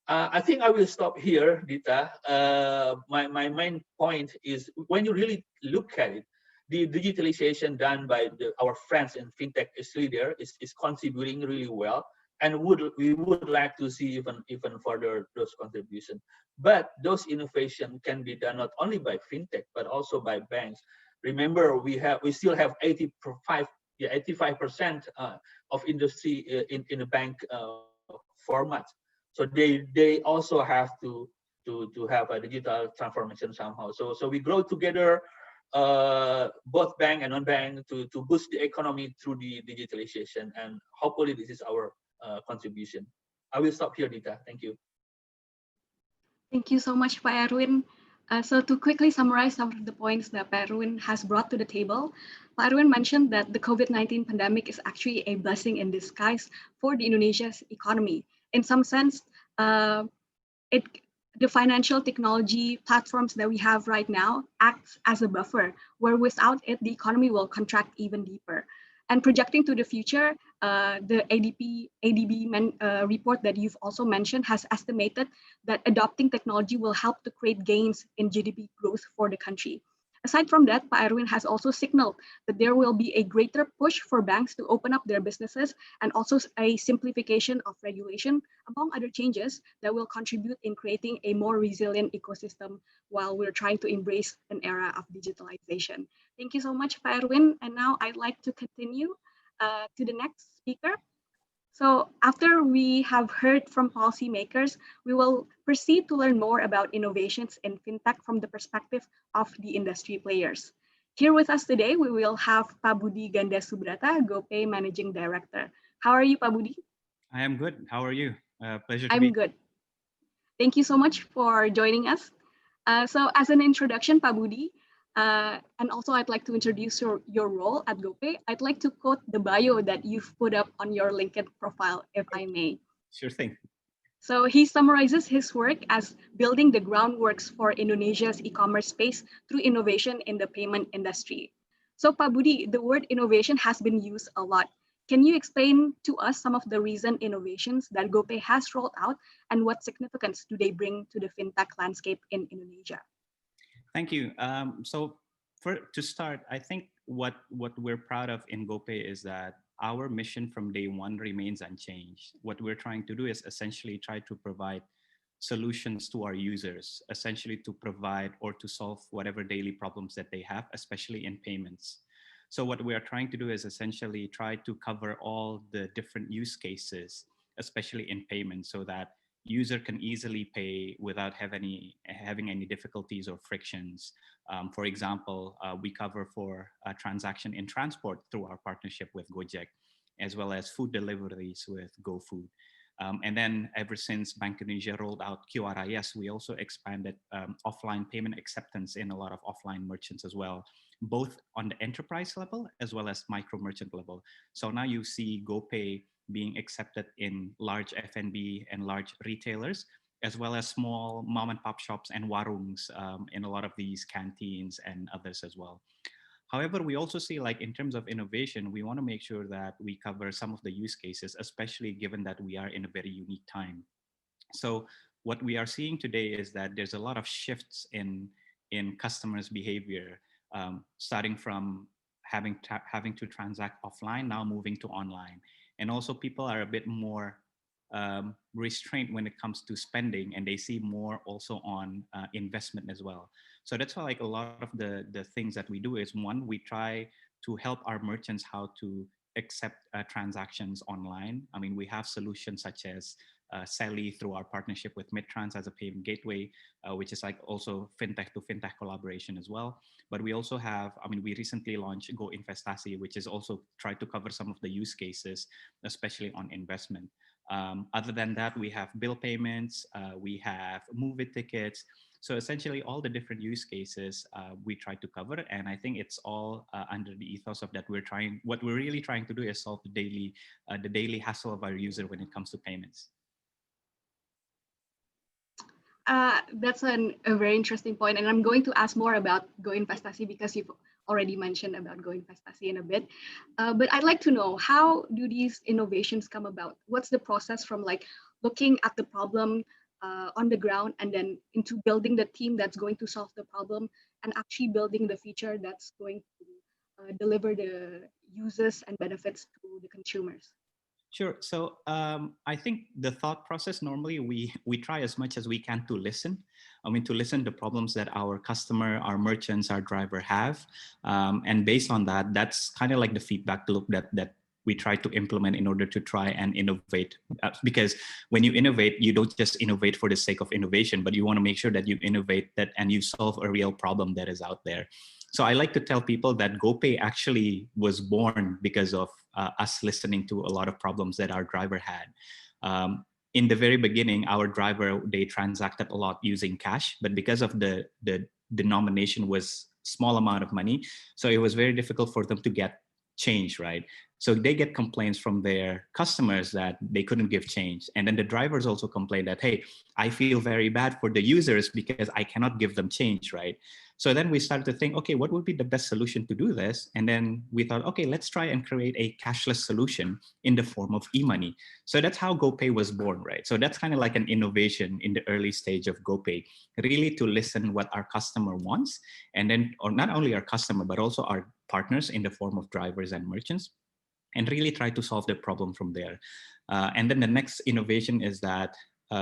Speaker 3: I think I will stop here, Dita. My main point is when you really look at it, the digitalization done by our friends in fintech is really there, is contributing really well, and we would like to see even further those contributions. But those innovation can be done not only by fintech but also by banks. Remember, we still have 85% of industry in a bank format. So they also have to have a digital transformation somehow. So we grow together, both bank and non-bank, to boost the economy through the digitalization, and hopefully this is our contribution. I will stop here, Dita. Thank you.
Speaker 6: Thank you so much, Pak Erwin. So to quickly summarize some of the points that Pak Erwin has brought to the table, Pak Erwin mentioned that the COVID-19 pandemic is actually a blessing in disguise for the Indonesia's economy. In some sense, the financial technology platforms that we have right now acts as a buffer, where without it, the economy will contract even deeper. And projecting to the future, the ADB report that you've also mentioned has estimated that adopting technology will help to create gains in GDP growth for the country. Aside from that, Pak Erwin has also signaled that there will be a greater push for banks to open up their businesses, and also a simplification of regulation, among other changes that will contribute in creating a more resilient ecosystem while we're trying to embrace an era of digitalization. Thank you so much, Pak Erwin. And now I'd like to continue to the next speaker. So after we have heard from policymakers, we will proceed to learn more about innovations in fintech from the perspective of the industry players. Here with us today, we will have Pak Budi Gandasoebrata, GoPay Managing Director. How are you, Pak Budi?
Speaker 4: I am good. How are you? Pleasure to
Speaker 6: I'm
Speaker 4: be.
Speaker 6: good. Thank you so much for joining us. So as an introduction, Pak Budi, and also I'd like to introduce your role at GoPay. I'd like to quote the bio that you've put up on your LinkedIn profile, if I may.
Speaker 4: Sure thing.
Speaker 6: So he summarizes his work as building the groundworks for Indonesia's e-commerce space through innovation in the payment industry. So Pak Budi, the word innovation has been used a lot. Can you explain to us some of the recent innovations that GoPay has rolled out and what significance do they bring to the fintech landscape in Indonesia?
Speaker 4: Thank you. To start, I think what we're proud of in GoPay is that our mission from day one remains unchanged. What we're trying to do is essentially try to provide solutions to our users, essentially to provide or to solve whatever daily problems that they have, especially in payments. So what we are trying to do is essentially try to cover all the different use cases, especially in payments, so that user can easily pay without having any difficulties or frictions. For example, we cover for a transaction in transport through our partnership with Gojek, as well as food deliveries with GoFood. And then ever since Bank Indonesia rolled out QRIS, we also expanded offline payment acceptance in a lot of offline merchants as well, both on the enterprise level as well as micro merchant level. So now you see GoPay being accepted in large F&B and large retailers, as well as small mom and pop shops and warungs in a lot of these canteens and others as well. However, we also see, like, in terms of innovation, we want to make sure that we cover some of the use cases, especially given that we are in a very unique time. So what we are seeing today is that there's a lot of shifts in customers' behavior, starting from having to transact offline, now moving to online. And also people are a bit more restrained when it comes to spending, and they see more also on investment as well. So that's why, like, a lot of the things that we do is, one, we try to help our merchants how to accept transactions online. I mean, we have solutions such as Sally through our partnership with Midtrans as a payment gateway, which is like also fintech to fintech collaboration as well. But we also have, I mean, we recently launched Go Investasi, which is also try to cover some of the use cases, especially on investment. Other than that, we have bill payments, we have movie tickets. So essentially all the different use cases we try to cover. And I think it's all under the ethos of that what we're really trying to do is solve the daily hassle of our user when it comes to payments.
Speaker 6: That's a very interesting point, and I'm going to ask more about Go Investasi because you've already mentioned about Go Investasi in a bit. But I'd like to know, how do these innovations come about? What's the process from, like, looking at the problem on the ground and then into building the team that's going to solve the problem and actually building the feature that's going to deliver the uses and benefits to the consumers?
Speaker 4: Sure. So I think the thought process, normally we try as much as we can to listen. I mean, to listen to problems that our customer, our merchants, our driver have. And based on that, that's kind of like the feedback loop that we try to implement in order to try and innovate. Because when you innovate, you don't just innovate for the sake of innovation, but you want to make sure that you innovate that and you solve a real problem that is out there. So I like to tell people that GoPay actually was born because of us listening to a lot of problems that our driver had. In the very beginning, our driver, they transacted a lot using cash, but because of the denomination was small amount of money, so it was very difficult for them to get change, right? So they get complaints from their customers that they couldn't give change. And then the drivers also complain that, hey, I feel very bad for the users because I cannot give them change, right? So then we started to think, okay, what would be the best solution to do this? And then we thought, okay, let's try and create a cashless solution in the form of e-money. So that's how GoPay was born, right? So that's kind of like an innovation in the early stage of GoPay, really to listen what our customer wants. And then, or not only our customer, but also our partners in the form of drivers and merchants, and really try to solve the problem from there. And then the next innovation is that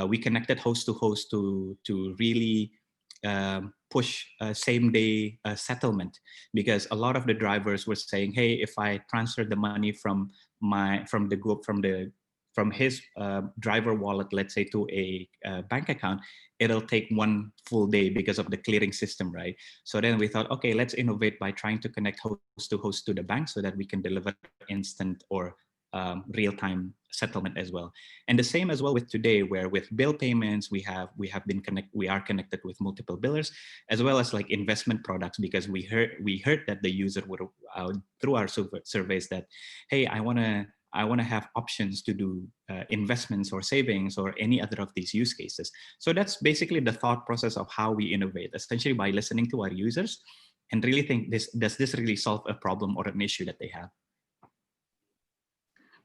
Speaker 4: we connected host to host to really push same day settlement, because a lot of the drivers were saying, hey, if I transfer the money from the from his driver wallet, let's say, to a bank account, it'll take 1 full day because of the clearing system, right? So then we thought, okay, let's innovate by trying to connect host to the bank so that we can deliver instant or real-time settlement as well. And the same as well with today, where with bill payments, we are connected with multiple billers, as well as like investment products, because we heard that the user would through our surveys that, hey, I want to have options to do investments or savings or any other of these use cases. So that's basically the thought process of how we innovate, essentially by listening to our users and really think, does this really solve a problem or an issue that they have?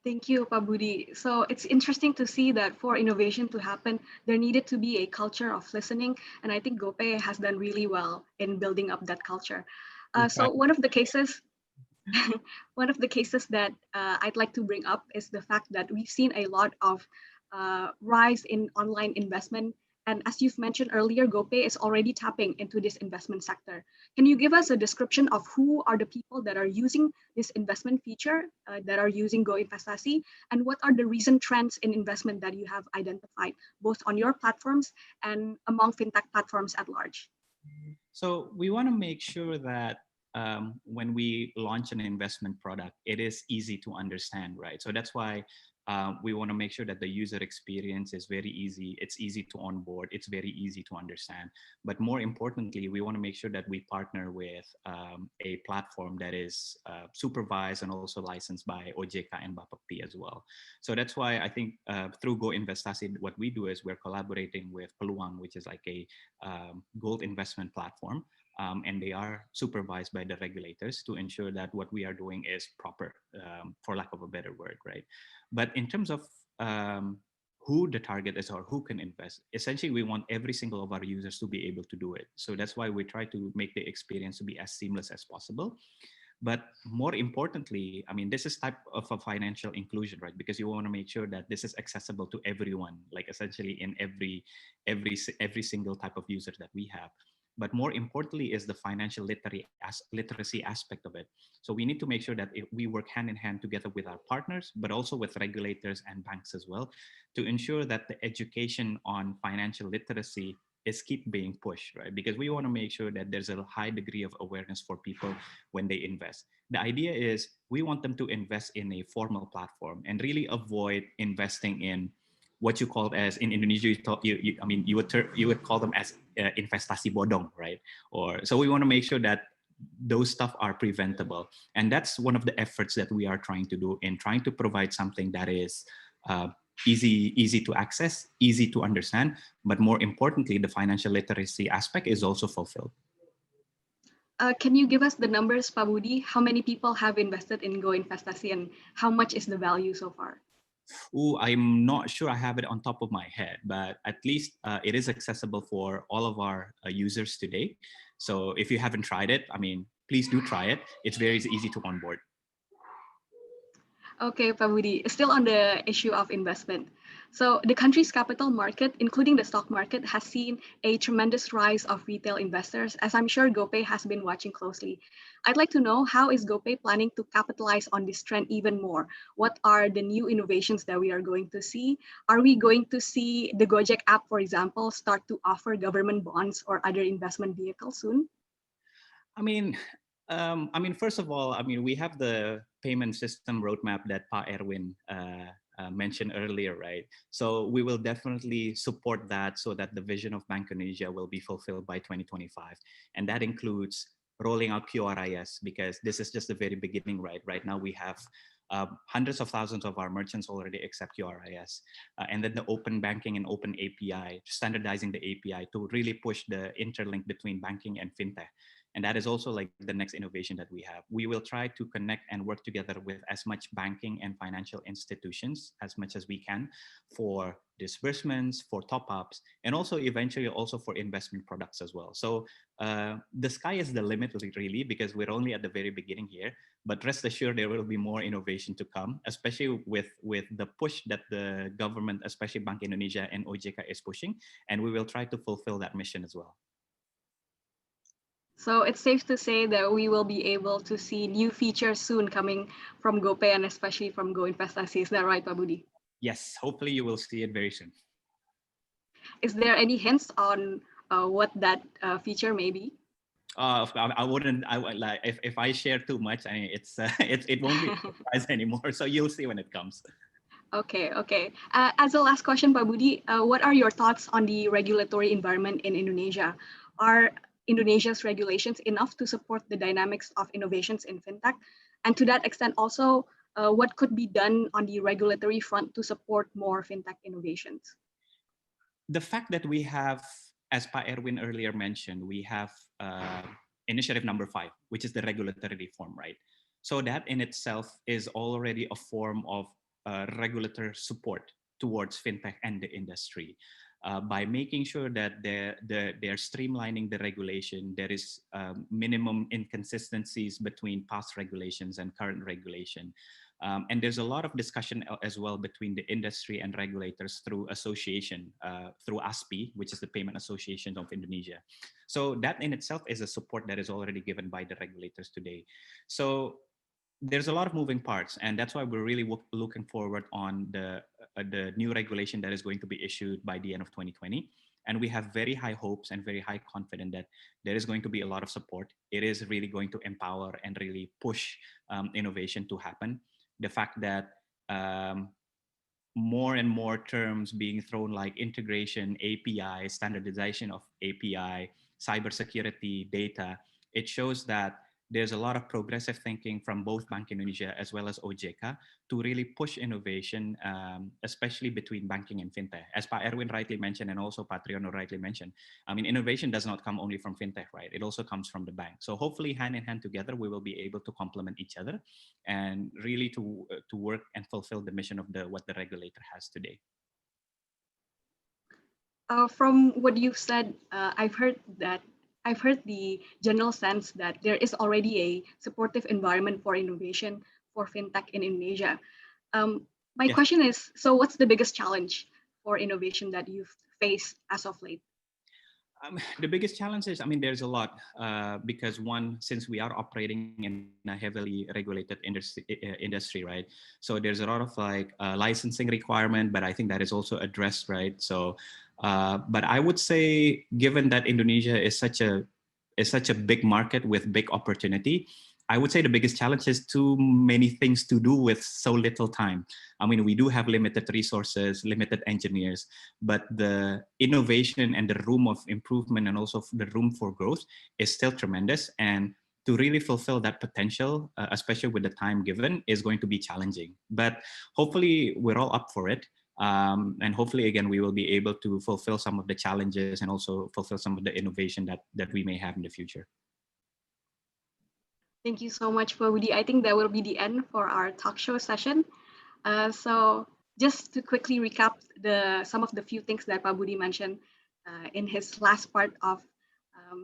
Speaker 6: Thank you, Pak Budi. So it's interesting to see that for innovation to happen, there needed to be a culture of listening. And I think GoPay has done really well in building up that culture. So one of the cases that I'd like to bring up is the fact that we've seen a lot of rise in online investment. And as you've mentioned earlier, GoPay is already tapping into this investment sector. Can you give us a description of who are the people that are using this investment feature, that are using Go Investasi, and what are the recent trends in investment that you have identified, both on your platforms and among fintech platforms at large?
Speaker 4: So we want to make sure that when we launch an investment product, it is easy to understand, right? So that's why we want to make sure that the user experience is very easy. It's easy to onboard. It's very easy to understand. But more importantly, we want to make sure that we partner with a platform that is supervised and also licensed by OJK and Bapepti as well. So that's why I think through Go Investasi, what we do is we're collaborating with Peluang, which is like a gold investment platform. And they are supervised by the regulators to ensure that what we are doing is proper, for lack of a better word, right? But in terms of who the target is or who can invest, essentially we want every single of our users to be able to do it. So that's why we try to make the experience to be as seamless as possible. But more importantly, I mean, this is type of a financial inclusion, right? Because you want to make sure that this is accessible to everyone, like essentially in every single type of user that we have. But more importantly is the financial literacy aspect of it. So we need to make sure that we work hand in hand together with our partners, but also with regulators and banks as well, to ensure that the education on financial literacy is keep being pushed, right? Because we want to make sure that there's a high degree of awareness for people when they invest. The idea is we want them to invest in a formal platform and really avoid investing in what you call as in Indonesia, you would call them as investasi bodong, right? Or so we want to make sure that those stuff are preventable, and that's one of the efforts that we are trying to do in trying to provide something that is easy to access, easy to understand, but more importantly, the financial literacy aspect is also fulfilled.
Speaker 6: Can you give us the numbers, Pak Budi? How many people have invested in Go Investasi and how much is the value so far?
Speaker 4: I'm not sure I have it on top of my head, but at least it is accessible for all of our users today. So if you haven't tried it, I mean, please do try it. It's very easy to onboard.
Speaker 6: Okay, Pak Budi, still on the issue of investment. So the country's capital market, including the stock market, has seen a tremendous rise of retail investors, as I'm sure GoPay has been watching closely. I'd like to know, how is GoPay planning to capitalize on this trend even more? What are the new innovations that we are going to see? Are we going to see the Gojek app, for example, start to offer government bonds or other investment vehicles soon?
Speaker 4: I mean, first of all, we have the payment system roadmap that Pa Erwin mentioned earlier, right? So we will definitely support that so that the vision of Bank Indonesia will be fulfilled by 2025. And that includes rolling out QRIS, because this is just the very beginning, right? Right now we have hundreds of thousands of our merchants already accept QRIS. And then the open banking and open API, standardizing the API to really push the interlink between banking and fintech. And that is also like the next innovation that we have. We will try to connect and work together with as much banking and financial institutions as much as we can for disbursements, for top-ups, and also eventually also for investment products as well. So the sky is the limit really, because we're only at the very beginning here, but rest assured there will be more innovation to come, especially with the push that the government, especially Bank Indonesia and OJK is pushing, and we will try to fulfill that mission as well.
Speaker 6: So it's safe to say that we will be able to see new features soon coming from GoPay and especially from Go Investasi. Is that right, Pak Budi?
Speaker 4: Yes, hopefully you will see it very soon.
Speaker 6: Is there any hints on what that feature may be?
Speaker 4: I wouldn't. I would like if I share too much, I mean, it won't be a surprise anymore. So you'll see when it comes.
Speaker 6: Okay, okay. As a last question, Pak Budi, what are your thoughts on the regulatory environment in Indonesia? Are Indonesia's regulations enough to support the dynamics of innovations in fintech? And to that extent, also, what could be done on the regulatory front to support more fintech innovations?
Speaker 4: The fact that we have, as Pa Erwin earlier mentioned, we have initiative number 5, which is the regulatory reform, right? So that in itself is already a form of regulatory support towards fintech and the industry. By making sure that they're streamlining the regulation, there is minimum inconsistencies between past regulations and current regulation. And there's a lot of discussion as well between the industry and regulators through association, through ASPI, which is the Payment Association of Indonesia. So that in itself is a support that is already given by the regulators today. So there's a lot of moving parts, and that's why we're really looking forward on the new regulation that is going to be issued by the end of 2020. And we have very high hopes and very high confidence that there is going to be a lot of support. It is really going to empower and really push innovation to happen. The fact that more and more terms being thrown like integration, API, standardization of API, cybersecurity, data, it shows that there's a lot of progressive thinking from both Bank Indonesia as well as OJK to really push innovation, especially between banking and fintech. As Pa Erwin rightly mentioned, and also Pa Triyono rightly mentioned, I mean, innovation does not come only from fintech, right? It also comes from the bank. So hopefully hand in hand together, we will be able to complement each other and really to work and fulfill the mission of what the regulator has today.
Speaker 6: From what you've said, I've heard the general sense that there is already a supportive environment for innovation for fintech in Indonesia. My question is, so what's the biggest challenge for innovation that you've faced as of late?
Speaker 4: The biggest challenge is, I mean, there's a lot because one, since we are operating in a heavily regulated industry, right? So there's a lot of like licensing requirement, but I think that is also addressed, right? So, but I would say, given that Indonesia is such a big market with big opportunity, I would say the biggest challenge is too many things to do with so little time. I mean, we do have limited resources, limited engineers, but the innovation and the room of improvement and also the room for growth is still tremendous. And to really fulfill that potential, especially with the time given, is going to be challenging. But hopefully we're all up for it. And hopefully, again, we will be able to fulfill some of the challenges and also fulfill some of the innovation that we may have in the future.
Speaker 6: Thank you so much, Budi. I think that will be the end for our talk show session. So just to quickly recap some of the few things that Pak Budi mentioned in his last part of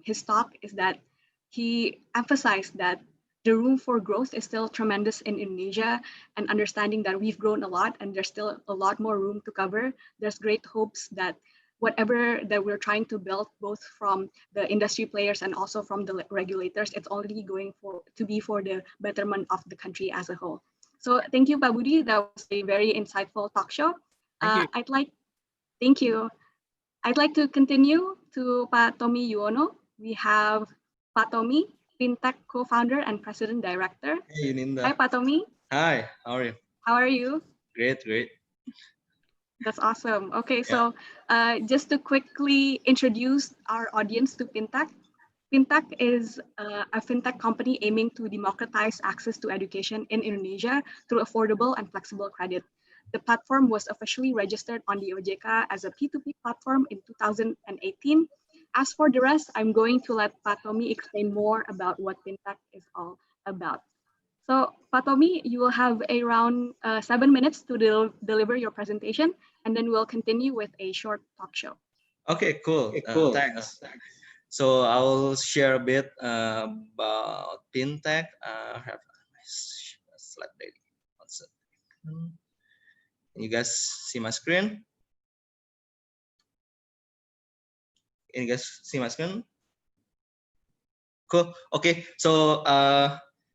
Speaker 6: his talk is that he emphasized that the room for growth is still tremendous in Indonesia, and understanding that we've grown a lot and there's still a lot more room to cover. There's great hopes that whatever that we're trying to build, both from the industry players and also from the regulators, it's already going to be for the betterment of the country as a whole. So thank you, Pak Budi. That was a very insightful talk show.
Speaker 4: Thank you.
Speaker 6: Thank you. I'd like to continue to Pak Tommy Yuwono. We have Pak Tommy, Pintek co-founder and president director.
Speaker 5: Hey, Yunindita.
Speaker 6: Hi, Pak Tommy.
Speaker 5: Hi, how are you?
Speaker 6: How are you?
Speaker 5: Great, great.
Speaker 6: That's awesome. Okay, so just to quickly introduce our audience to Pintek. Pintek is a fintech company aiming to democratize access to education in Indonesia through affordable and flexible credit. The platform was officially registered on the OJK as a P2P platform in 2018. As for the rest, I'm going to let Pak Tommy explain more about what Pintek is all about. So, Pak Tommy, you will have around 7 minutes to deliver your presentation, and then we'll continue with a short talk show.
Speaker 5: Okay, cool. Thanks. So I will share a bit about Pintek. I have a slide ready. Can you guys see my screen? Can you guys see my screen? Cool. Okay. So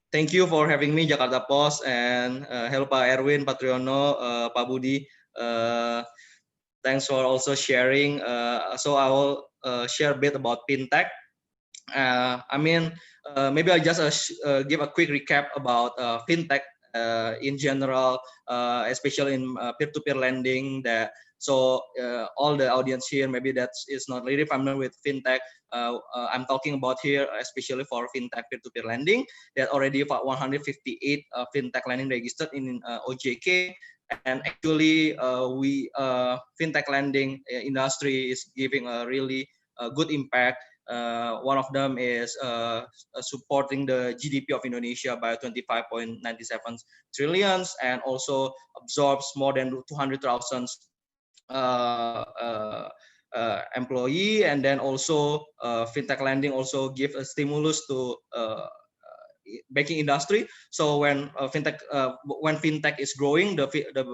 Speaker 5: thank you for having me, Jakarta Post, and hello Pak Erwin, Pak Triyono, Pak Budi. Thanks for also sharing. So I will share a bit about Pintek. Maybe I'll just give a quick recap about fintech in general, especially in peer-to-peer lending. So all the audience here, maybe that is not really familiar with fintech. I'm talking about here, especially for fintech peer-to-peer lending, that already about 158 fintech lending registered in OJK. And actually, fintech lending industry is giving a really good impact. One of them is supporting the GDP of Indonesia by 25.97 trillions, and also absorbs more than 200,000 employee. And then also fintech lending also give a stimulus to banking industry. So when fintech is growing, the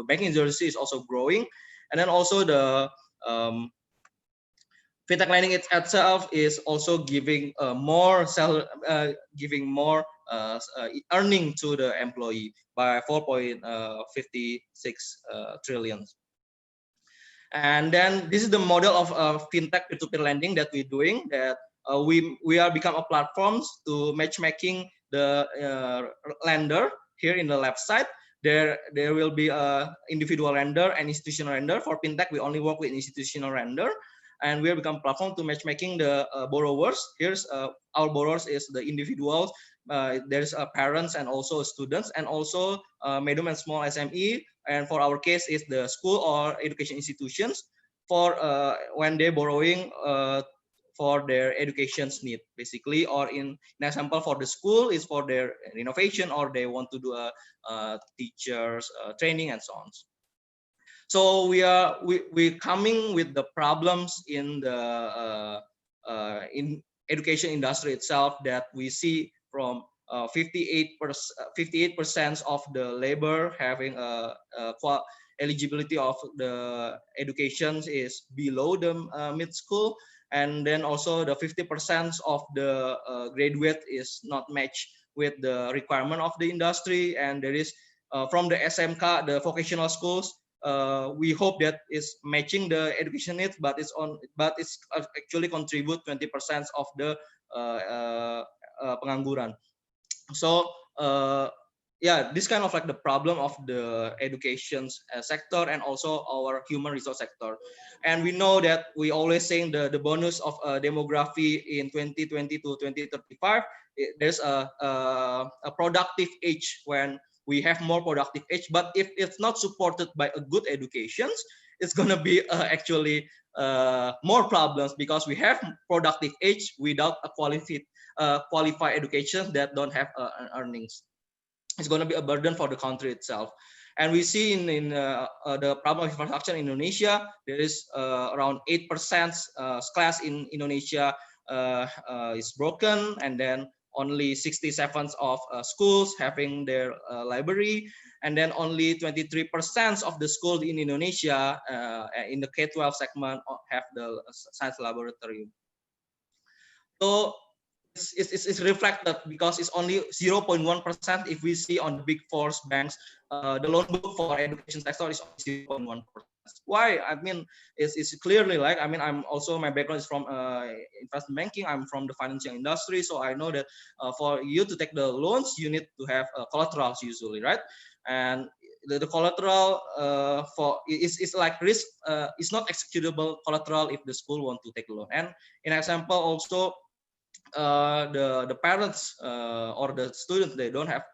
Speaker 5: banking industry is also growing. And then also the fintech lending itself is also giving more earning to the employee by 4.56 trillion. And then this is the model of fintech peer-to-peer lending that we're doing. That we are become a platforms to matchmaking the lender. Here in the left side, there will be a individual lender and institutional lender. For fintech, we only work with institutional lender, and we have become platform to matchmaking the borrowers. Here's our borrowers is the individuals. There's parents and also students, and also medium and small SME. And for our case, is the school or education institutions for when they're borrowing for their education's need, basically. Or in example, for the school is for their renovation, or they want to do a teachers training and so on. So we're coming with the problems in the in education industry itself, that we see from 58% of the labor having eligibility of the education is below the mid school, and then also the 50% of the graduate is not matched with the requirement of the industry. And there is from the SMK, the vocational schools, we hope that is matching the education needs, but it's actually contribute 20% of the pengangguran. So yeah, this kind of like the problem of the education sector, and also our human resource sector. And we know that we always saying the bonus of demography in 2020 to 2035. There's a productive age when we have more productive age, but if it's not supported by a good education, it's gonna be actually more problems, because we have productive age without a qualified education that don't have earnings. It's going to be a burden for the country itself. And we see in the problem of infrastructure in Indonesia, there is around 8% class in Indonesia is broken, and then only 67 of schools having their library, and then only 23% of the schools in Indonesia in the K-12 segment have the science laboratory. So it's reflected, because it's only 0.1% if we see on the big four banks. The loan book for education sector is only 0.1%. Why? I mean, it's clearly like, I mean, I'm also, my background is from investment banking. I'm from the financial industry, so I know that for you to take the loans, you need to have collaterals usually, right? And the collateral for is like risk. It's not executable collateral if the school want to take a loan. And in example also, the parents or the students, they don't have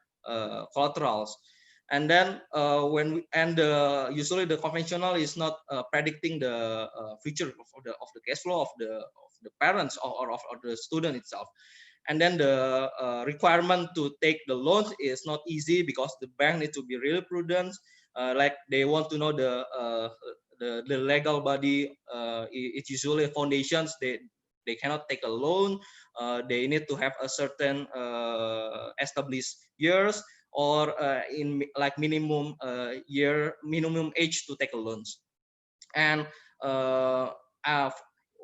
Speaker 5: collaterals. And then usually the conventional is not predicting the future of the cash flow of the parents or of the student itself. And then the requirement to take the loans is not easy, because the bank need to be really prudent. Like they want to know the legal body. It's usually foundations. They cannot take a loan. They need to have a certain established years, or in like minimum age to take a loans. And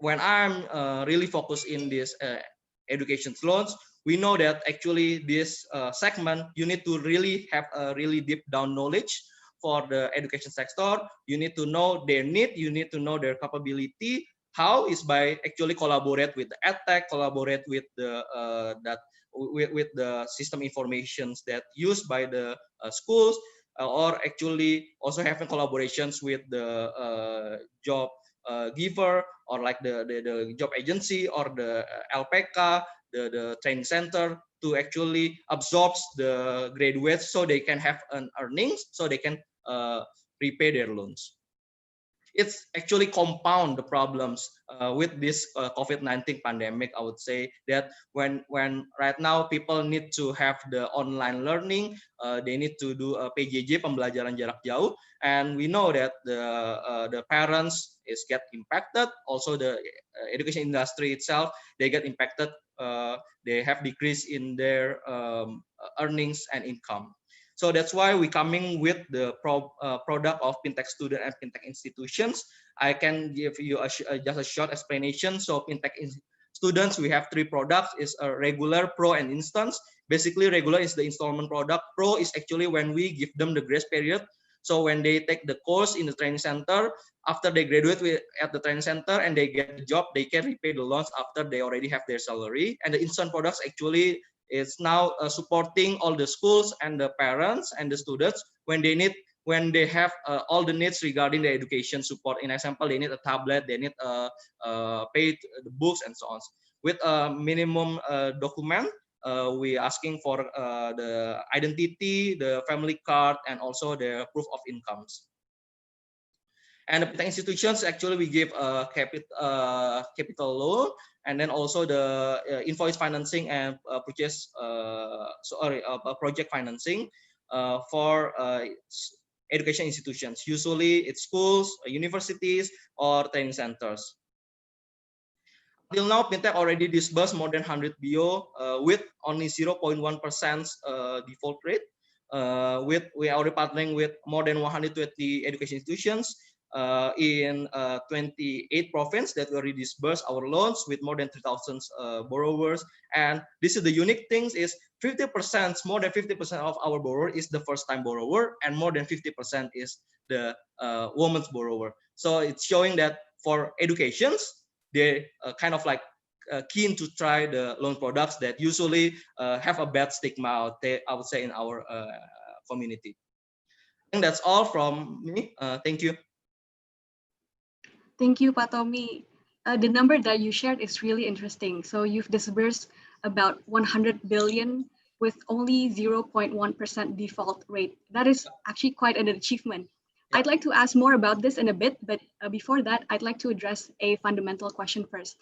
Speaker 5: when I'm really focused in this education loans, we know that actually this segment, you need to really have a really deep down knowledge for the education sector, you need to know their need, you need to know their capability. How is by actually collaborate with the edtech, collaborate with the with the system informations that used by the schools, or actually also having collaborations with the job giver, or like the job agency or the LPK, the training center, to actually absorb the graduates so they can have an earnings, so they can repay their loans. It's actually compound the problems with this COVID-19 pandemic. I would say that when right now people need to have the online learning, they need to do a PJJ, pembelajaran jarak jauh, and we know that the parents is get impacted. Also the education industry itself, they get impacted. They have decrease in their earnings and income. So that's why we coming with the product of fintech student and fintech institutions. I can give you just a short explanation. So fintech students, we have 3 products: is a regular, pro, and instance. Basically, regular is the installment product. Pro is actually when we give them the grace period. So when they take the course in the training center, after they graduate at the training center and they get the job, they can repay the loans after they already have their salary. And the instant products actually is now supporting all the schools and the parents and the students when they have all the needs regarding the education support. In example, they need a tablet, they need pay the books and so on. With a minimum document, we asking for the identity, the family card, and also the proof of incomes. And the institutions, actually we give a capital loan, and then also the invoice financing and project financing for education institutions. Usually it's schools, universities, or training centers. Till now, Pintek already disbursed more than 100 BO with only 0.1% default rate. We are already partnering with more than 120 education institutions in 28 provinces that we already disbursed our loans with more than 3,000 borrowers. And this is the unique things is 50%, more than 50% of our borrower is the first-time borrower, and more than 50% is the woman's borrower. So it's showing that for educations, they kind of like keen to try the loan products that usually have a bad stigma, I would say, in our community. I think that's all from me. Thank you.
Speaker 6: Thank you, Pak Tommy. The number that you shared is really interesting. So you've disbursed about 100 billion with only 0.1% default rate. That is actually quite an achievement. Yeah. I'd like to ask more about this in a bit, but before that, I'd like to address a fundamental question first.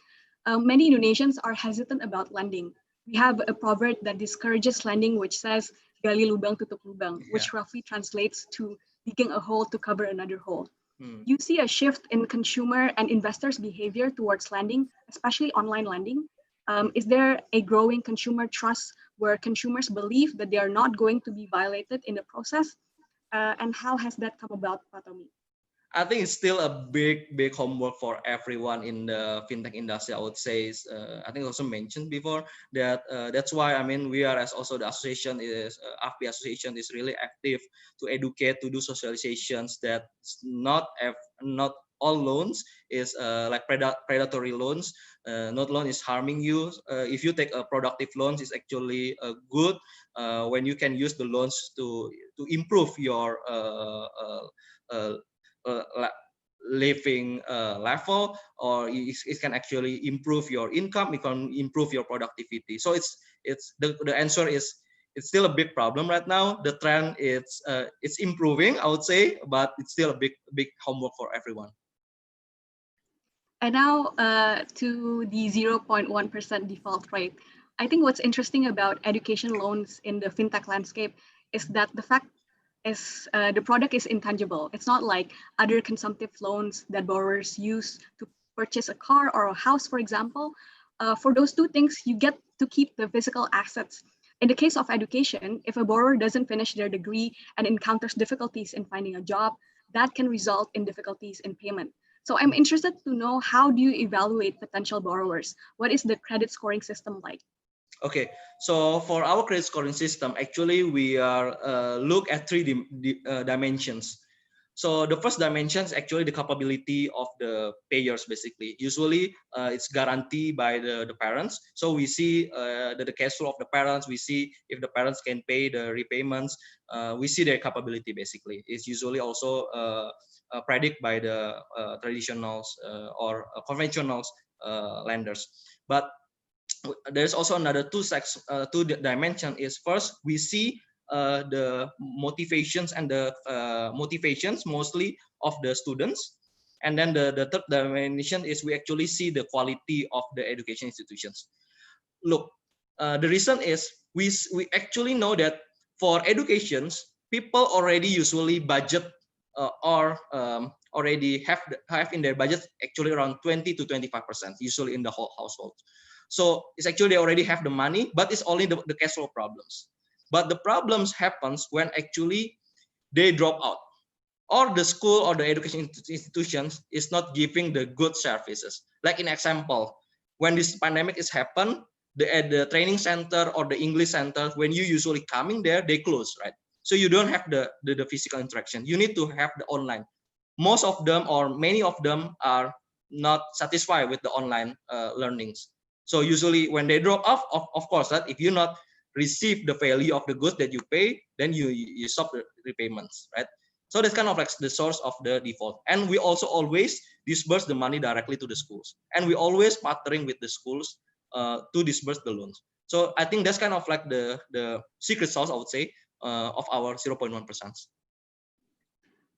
Speaker 6: Many Indonesians are hesitant about lending. We have a proverb that discourages lending, which says, gali lubang tutup lubang, which roughly translates to digging a hole to cover another hole. You see a shift in consumer and investors' behavior towards lending, especially online lending. Is there a growing consumer trust where consumers believe that they are not going to be violated in the process? And how has that come about, Pak Tommy?
Speaker 5: I think it's still a big homework for everyone in the fintech industry. I would say, I think also mentioned before that that's why, I mean, we are, as also the association is, AFPI association is really active to educate, to do socializations that not all loans is like predatory loans. Not loan is harming you. If you take a productive loans, it's actually good when you can use the loans to improve your living level, or it can actually improve your income, it can improve your productivity. So it's the answer is, it's still a big problem right now. The trend is it's improving, I would say, but it's still a big homework for everyone.
Speaker 6: And now to the 0.1% default rate. I think what's interesting about education loans in the fintech landscape is that the fact is the product is intangible. It's not like other consumptive loans that borrowers use to purchase a car or a house, for example. For those two things, you get to keep the physical assets. In the case of education, if a borrower doesn't finish their degree and encounters difficulties in finding a job, that can result in difficulties in payment. So I'm interested to know, how do you evaluate potential borrowers? What is the credit scoring system like?
Speaker 5: Okay, so for our credit scoring system, actually we are look at three dimensions. So the first dimension is actually the capability of the payers. Basically, usually it's guaranteed by the parents. So we see the cash flow of the parents. We see if the parents can pay the repayments. We see their capability. Basically, it's usually also predict by the traditionals or conventional lenders. But there's also another two dimension. Is first we see the motivations and the motivations mostly of the students, and then the third dimension is we actually see the quality of the education institutions. Look, the reason is we actually know that for educations, people already usually budget or already have in their budget actually around 20 to 25% usually in the whole household. So it's actually they already have the money, but it's only the cash flow problems. But the problems happens when actually they drop out, or the school or the education institutions is not giving the good services. Like in example, when this pandemic is happen, the training center or the English center, when you usually coming there, they close, right? So you don't have the physical interaction. You need to have the online. Most of them or many of them are not satisfied with the online learnings. So usually when they drop off, of course, that if you not receive the value of the goods that you pay, then you stop the repayments, right? So that's kind of like the source of the default. And we also always disburse the money directly to the schools. And we always partnering with the schools to disburse the loans. So I think that's kind of like the secret sauce, I would say, of our 0.1%.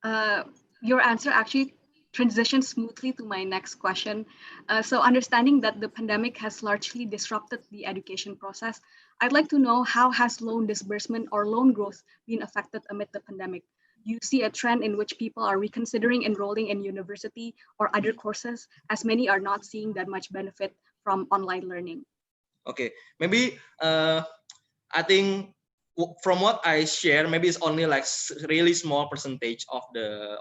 Speaker 6: Uh, your answer actually transitions smoothly to my next question. So understanding that the pandemic has largely disrupted the education process, I'd like to know how has loan disbursement or loan growth been affected amid the pandemic? You see a trend in which people are reconsidering enrolling in university or other courses, as many are not seeing that much benefit from online learning.
Speaker 5: Okay, maybe I think from what I share, maybe it's only like really small percentage of the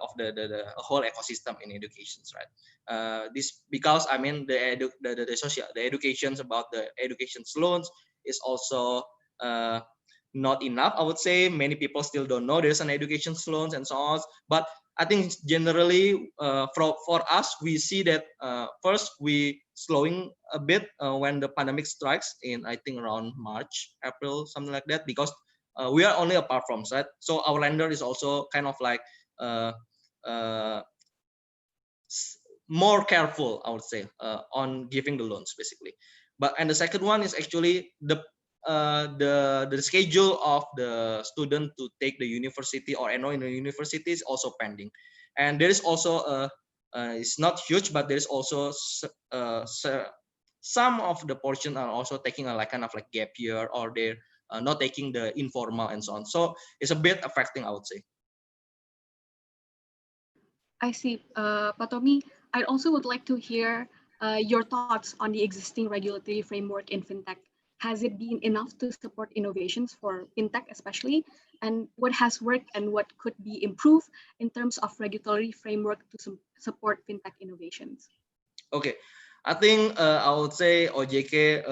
Speaker 5: whole ecosystem in educations, right? This because I mean the social the educations about the education loans is also not enough. I would say many people still don't know there's an education loans and so on. But I think generally for us, we see that first we slowing a bit when the pandemic strikes in I think around March, April, something like that, because we are only a platform, right? So our lender is also kind of like uh, uh, more careful, I would say, on giving the loans basically. But and the second one is actually the schedule of the student to take the university or enroll in the university is also pending, and there is also it's not huge, but there is also some of the portion are also taking a like kind of like gap year, or they're not taking the informal and so on. So it's a bit affecting, I would say.
Speaker 6: I see. Patomi, I also would like to hear your thoughts on the existing regulatory framework in fintech. Has it been enough to support innovations for fintech especially? And what has worked and what could be improved in terms of regulatory framework to support fintech innovations?
Speaker 5: Okay, I think I would say OJK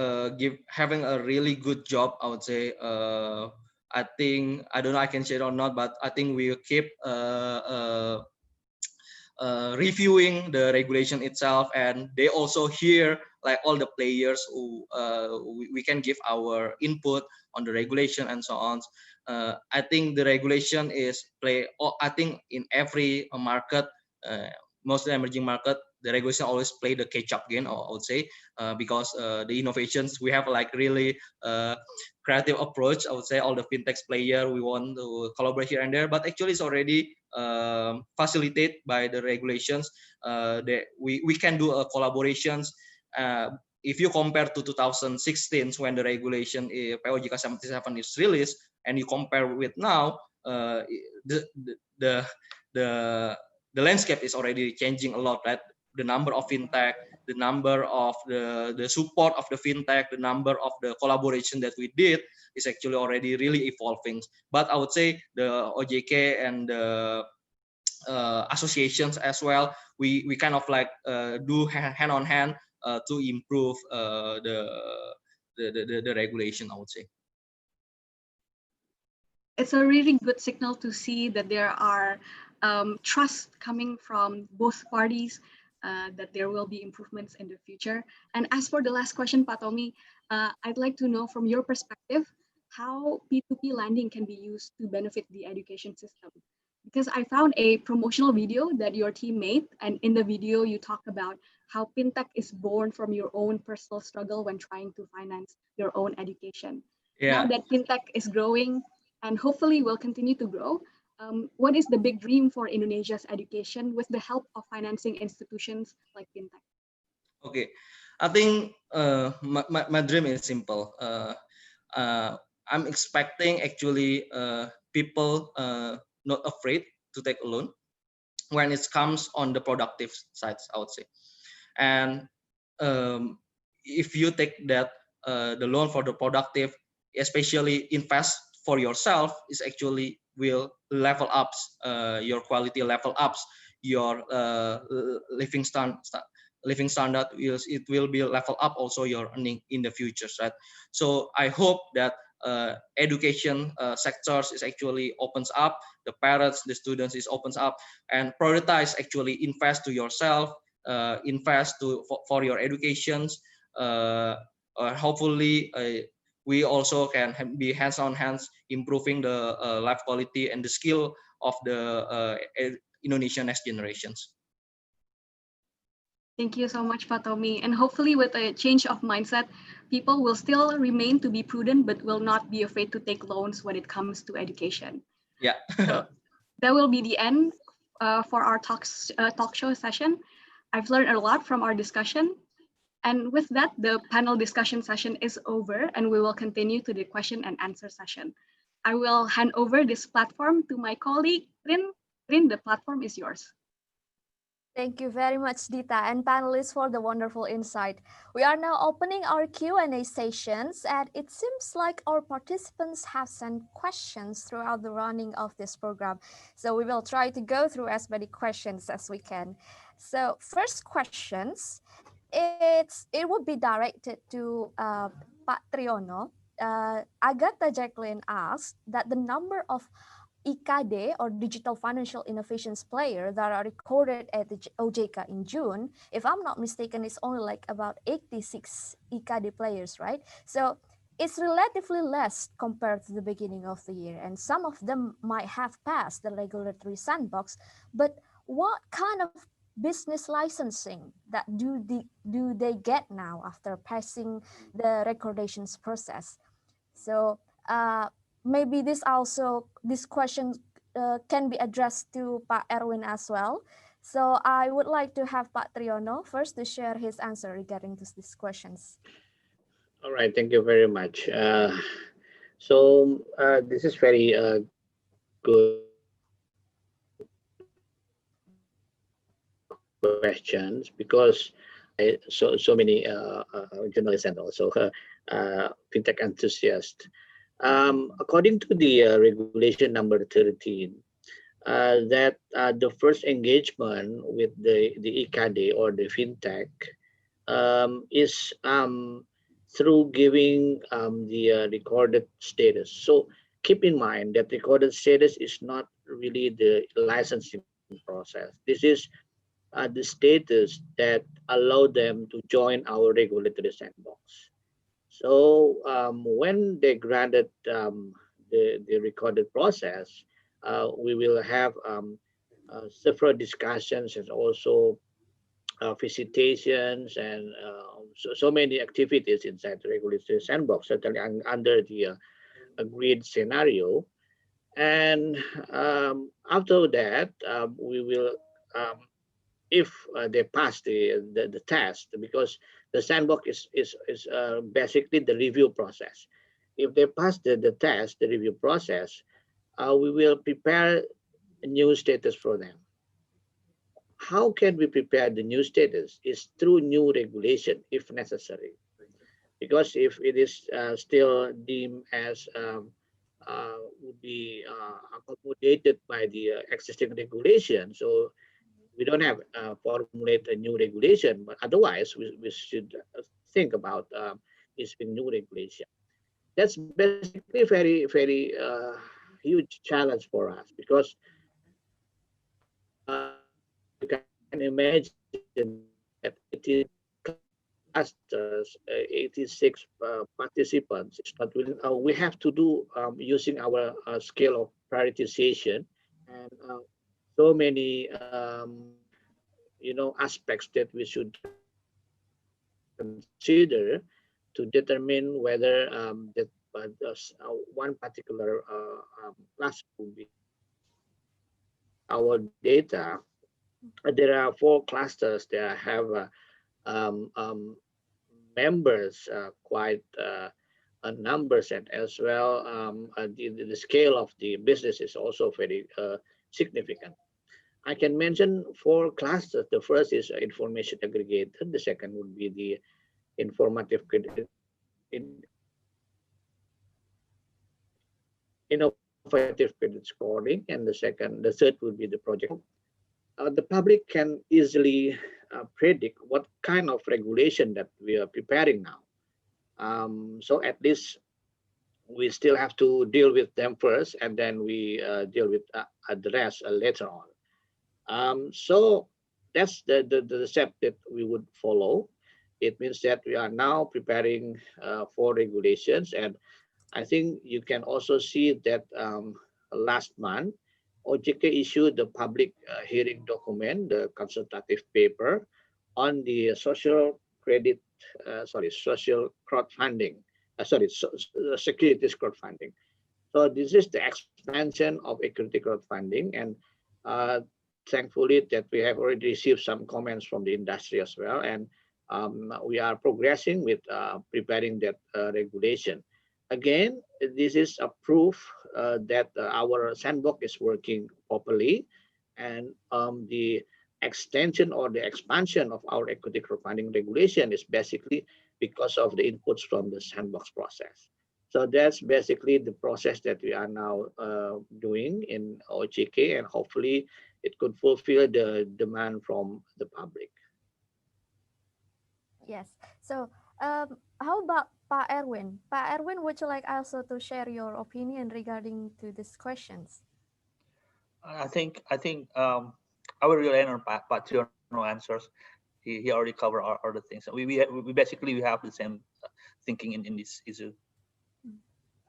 Speaker 5: having a really good job. I would say I think I don't know I can share or not, but I think we keep reviewing the regulation itself, and they also hear like all the players who we can give our input on the regulation and so on. I think the regulation is play. I think in every market, mostly emerging market, the regulation always play the catch up game, I would say, because the innovations we have like really creative approach. I would say all the fintech player we want to collaborate here and there, but actually it's already facilitated by the regulations. That we can do a collaborations. If you compare to 2016 when the regulation POJK 77 is released, and you compare with now, the the the the landscape is already changing a lot, right? The number of fintech, the number of the support of the fintech, the number of the collaboration that we did is actually already really evolving. But I would say the OJK and the associations as well, we kind of like do hand on hand to improve the regulation, I would say.
Speaker 6: It's a really good signal to see that there are trust coming from both parties, that there will be improvements in the future. And as for the last question, Pak Tommy, I'd like to know from your perspective how P2P lending can be used to benefit the education system. Because I found a promotional video that your team made, and in the video you talk about how Pintek is born from your own personal struggle when trying to finance your own education. Now
Speaker 5: Yeah.
Speaker 6: that Pintek is growing and hopefully will continue to grow, what is the big dream for Indonesia's education with the help of financing institutions like Pintek?
Speaker 5: Okay, I think my dream is simple. I'm expecting actually people not afraid to take a loan when it comes on the productive sides, I would say. And if you take that the loan for the productive, especially invest for yourself, is actually will level up your quality, level ups your living standard. It will be level up also your earning in the future, right? So I hope that education sectors is actually opens up, the parents, the students is opens up, and prioritize actually invest to yourself, invest for your educations. Hopefully we also can be hands on hands improving the life quality and the skill of the Indonesian next generations.
Speaker 6: Thank you so much, Pak Tommy. And hopefully with a change of mindset, people will still remain to be prudent, but will not be afraid to take loans when it comes to education.
Speaker 5: Yeah.
Speaker 6: So that will be the end for our talk show session. I've learned a lot from our discussion. And with that, the panel discussion session is over, and we will continue to the question and answer session. I will hand over this platform to my colleague, Rin. Rin, the platform is yours.
Speaker 1: Thank you very much, Dita and panelists, for the wonderful insight. We are now opening our Q&A sessions, and it seems like our participants have sent questions throughout the running of this program. So we will try to go through as many questions as we can. So first questions, it would be directed to Pak Triyono. Agatha Jacqueline asked that the number of IKD or Digital Financial Innovations player that are recorded at the OJK in June, if I'm not mistaken, it's only like about 86 IKD players, right? So it's relatively less compared to the beginning of the year, and some of them might have passed the regulatory sandbox. But what kind of business licensing that do they get now after passing the recordations process? So maybe this question can be addressed to Pak Erwin as well. So I would like to have Pak Triyono first to share his answer regarding to these questions.
Speaker 2: All right, thank you very much. This is very good questions because so many journalists and also fintech enthusiasts. According to the regulation number 13, that the first engagement with the IKD or the fintech is through giving the recorded status. So keep in mind that recorded status is not really the licensing process. This is the status that allow them to join our regulatory sandbox. So when they granted the recorded process, we will have several discussions and also visitations and so many activities inside the regulatory sandbox, certainly under the agreed scenario. And after that, we will, if they pass the test, because the sandbox is basically the review process. If they pass the test, the review process, we will prepare a new status for them. How can we prepare the new status? Is through new regulation if necessary. Because if it is still deemed as would be accommodated by the existing regulation, so we don't have formulate a new regulation, but otherwise we should think about issuing new regulation. That's basically very huge challenge for us because you can imagine that 80 clusters, 86 participants. It's not within, we have to do using our scale of prioritization and so many aspects that we should consider to determine whether that one particular class will be our data. There are 4 clusters that have members quite numbers, and as well the scale of the business is also very significant. I can mention 4 clusters. The first is information aggregator. The second would be the informative credit, innovative credit scoring, and the third would be the project. The public can easily predict what kind of regulation that we are preparing now. So at least we still have to deal with them first, and then we deal with the rest later on. So that's the step that we would follow. It means that we are now preparing for regulations, and I think you can also see that last month, OJK issued the public hearing document, the consultative paper on the social credit, social crowdfunding, securities crowdfunding. So this is the expansion of equity crowdfunding, and thankfully that we have already received some comments from the industry as well, and we are progressing with preparing that regulation. Again, this is a proof that our sandbox is working properly, and the extension or the expansion of our equity crowdfunding regulation is basically because of the inputs from the sandbox process. So that's basically the process that we are now doing in OJK, and hopefully it could fulfill the demand from the public.
Speaker 1: Yes. So, how about Pak Erwin? Pak Erwin, would you like also to share your opinion regarding to these questions?
Speaker 3: I think I will rely on Pak Triyono answers. He already covered all the things. We basically we have the same thinking in this issue.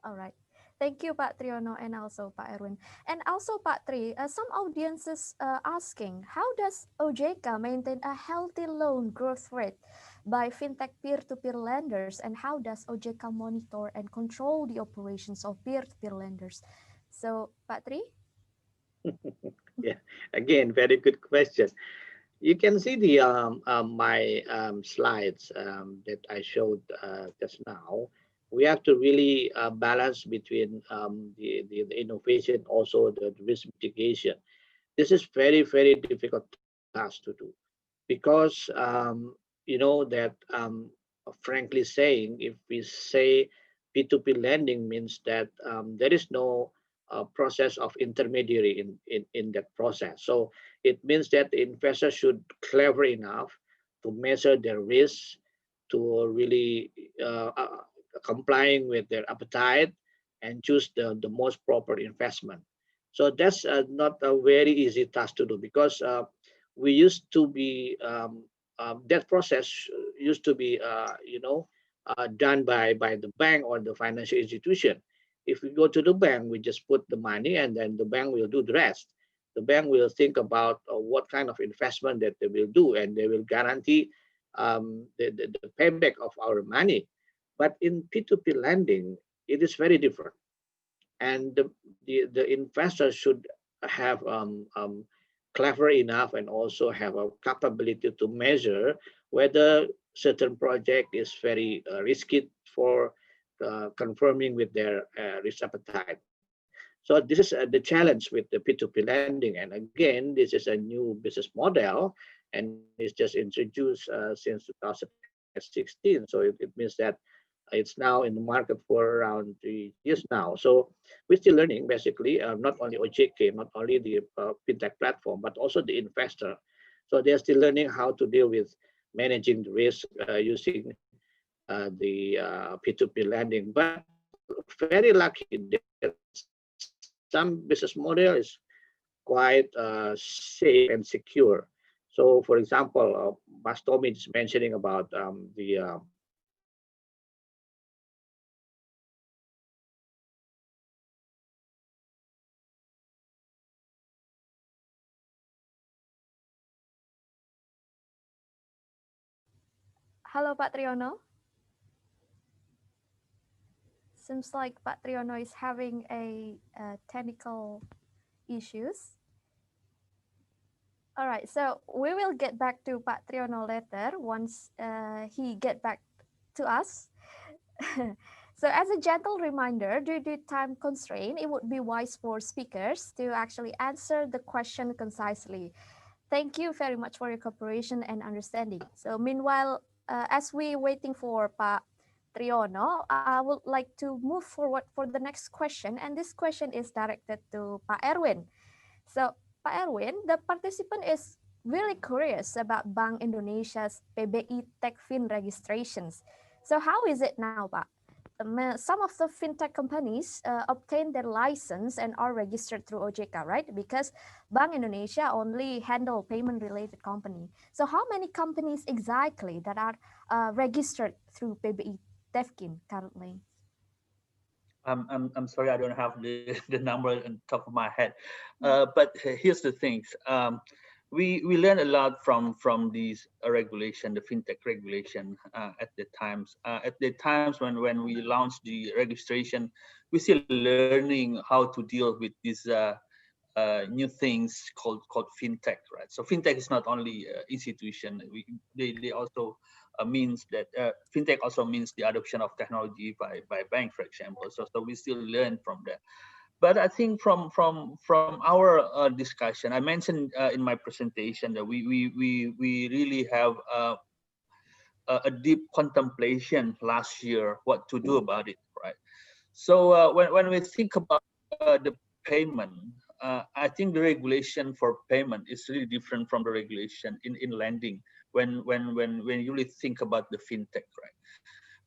Speaker 1: All right. Thank you, Pak Triyono, and also Pak Erwin. And also, Pak Tri, some audiences asking, how does OJK maintain a healthy loan growth rate by fintech peer-to-peer lenders, and how does OJK monitor and control the operations of peer-to-peer lenders? So, Pak Tri?
Speaker 2: Yeah, again, very good question. You can see the my slides that I showed just now. We have to really balance between the innovation, also the risk mitigation. This is very difficult task to do because you know that frankly saying, if we say P2P lending means that there is no process of intermediary in that process. So it means that the investor should clever enough to measure their risk, to really complying with their appetite and choose the most proper investment. So that's not a very easy task to do because we used to be that process used to be done by the bank or the financial institution. If we go to the bank, we just put the money and then the bank will do the rest. The bank will think about what kind of investment that they will do, and they will guarantee the payback of our money. But in P2P lending, it is very different. And the investor should have clever enough and also have a capability to measure whether certain project is very risky for confirming with their risk appetite. So this is the challenge with the P2P lending. And again, this is a new business model, and it's just introduced since 2016. So it means that it's now in the market for around 3 years now. So we're still learning, basically, not only OJK, not only the fintech platform, but also the investor. So they're still learning how to deal with managing the risk using the P2P lending. But very lucky that some business model is quite safe and secure. So, for example, Mas Tommy is mentioning about the
Speaker 1: Hello, Pak Triyono. Seems like Pak Triyono is having a technical issues. All right, so we will get back to Pak Triyono later once he get back to us. So as a gentle reminder, due to time constraint, it would be wise for speakers to actually answer the question concisely. Thank you very much for your cooperation and understanding. So meanwhile, as we waiting for Pak Triyono, I would like to move forward for the next question. And this question is directed to Pak Erwin. So Pak Erwin, the participant is really curious about Bank Indonesia's PBI TechFin registrations. So how is it now, Pak? Some of the fintech companies obtain their license and are registered through OJK, right? Because Bank Indonesia only handle payment-related company. So how many companies exactly that are registered through PBI TechFin currently?
Speaker 3: I'm sorry, I don't have the number on top of my head. But here's the things. We learn a lot from these regulation, the fintech regulation at the times. At the times when we launched the registration, we still learning how to deal with these new things called fintech, right? So fintech is not only institution. They also means that fintech also means the adoption of technology by bank, for example. So we still learn from that. But I think from our discussion, I mentioned in my presentation that we really have a deep contemplation last year what to do about it, right? So when we think about the payment, I think the regulation for payment is really different from the regulation in lending when you really think about the fintech, right?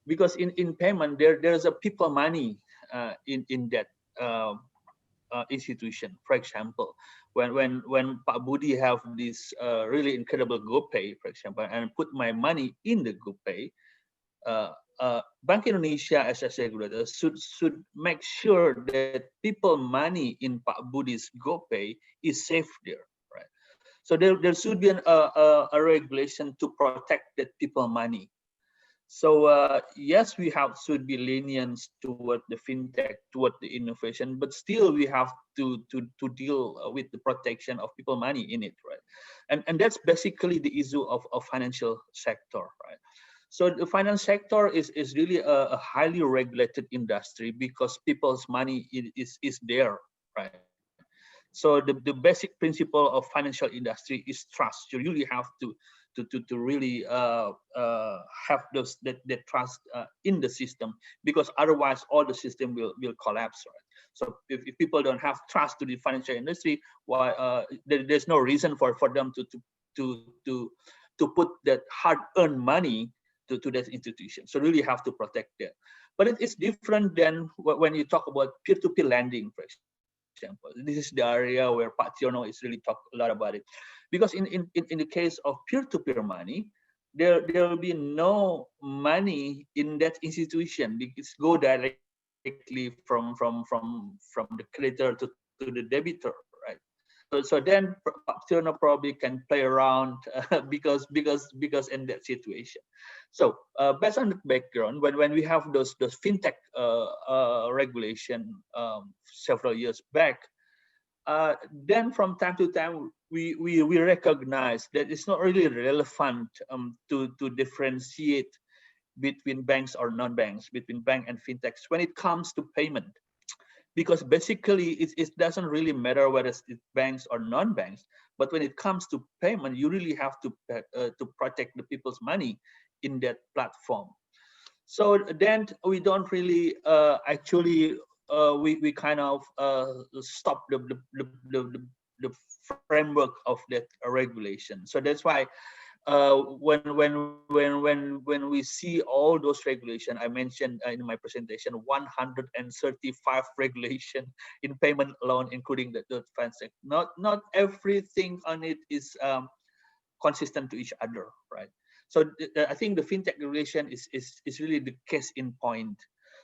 Speaker 3: Because in payment there's a people money in that institution. For example, when Pak Budi have this really incredible GoPay, for example, and put my money in the GoPay, Bank Indonesia as a regulator should make sure that people money in Pak Budi's GoPay is safe there, right? So there should be a regulation to protect that people money. So yes, we should be lenient toward the fintech, toward the innovation, but still we have to deal with the protection of people money in it, right? And that's basically the issue of financial sector, right? So the finance sector is really a highly regulated industry because people's money is there, right? So the basic principle of financial industry is trust. You really have to really have that trust in the system, because otherwise all the system will collapse, right? So if people don't have trust to the financial industry, why there's no reason for them to put that hard-earned money to that institution. So really have to protect that. But it's different than when you talk about peer-to-peer lending, for example. This is the area where Pak Triyono is really talk a lot about it. Because in the case of peer-to-peer money, there will be no money in that institution. It's go directly from the creditor to the debitor, right? So then Triyono probably can play around because in that situation. So based on the background, when we have those fintech regulation several years back, then from time to time we recognize that it's not really relevant to differentiate between banks or non-banks, between bank and fintechs when it comes to payment. Because basically it doesn't really matter whether it's banks or non-banks, but when it comes to payment, you really have to protect the people's money in that platform. So then we don't really actually we kind of stop the framework of that regulation. So that's why when we see all those regulation, I mentioned in my presentation 135 regulation in payment alone, including the fintech. Not everything on it is consistent to each other, right? So I think the fintech regulation is really the case in point.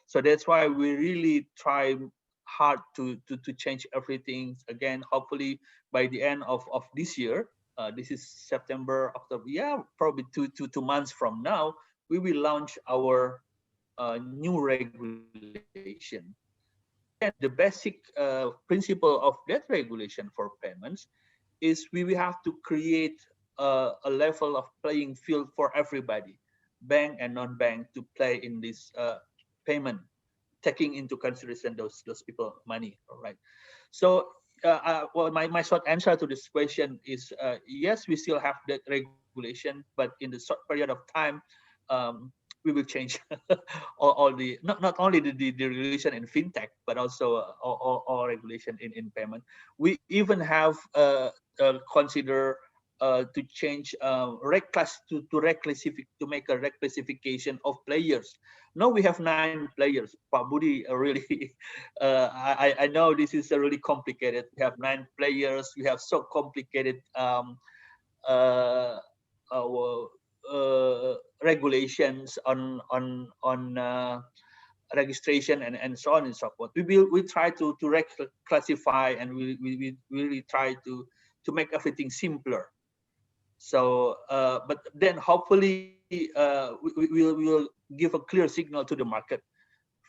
Speaker 3: So that's why we really try hard to change everything. Again, hopefully by the end of this year, this is September, October, yeah, probably two months from now, we will launch our new regulation. Again, the basic principle of that regulation for payments is we will have to create a level of playing field for everybody, bank and non-bank, to play in this payment, taking into consideration those people money. All right. So well, my short answer to this question is yes, we still have that regulation, but in the short period of time, we will change all the not only the regulation in fintech, but also all regulation in payment. We even have consider to change to make a reclassification of players. Now we have 9 players. Pak Budi really, I know this is really complicated. We have 9 players. We have so complicated uh, regulations on registration and so on and so forth. We try to classify, and we really try to make everything simpler. So, but then hopefully we'll give a clear signal to the market,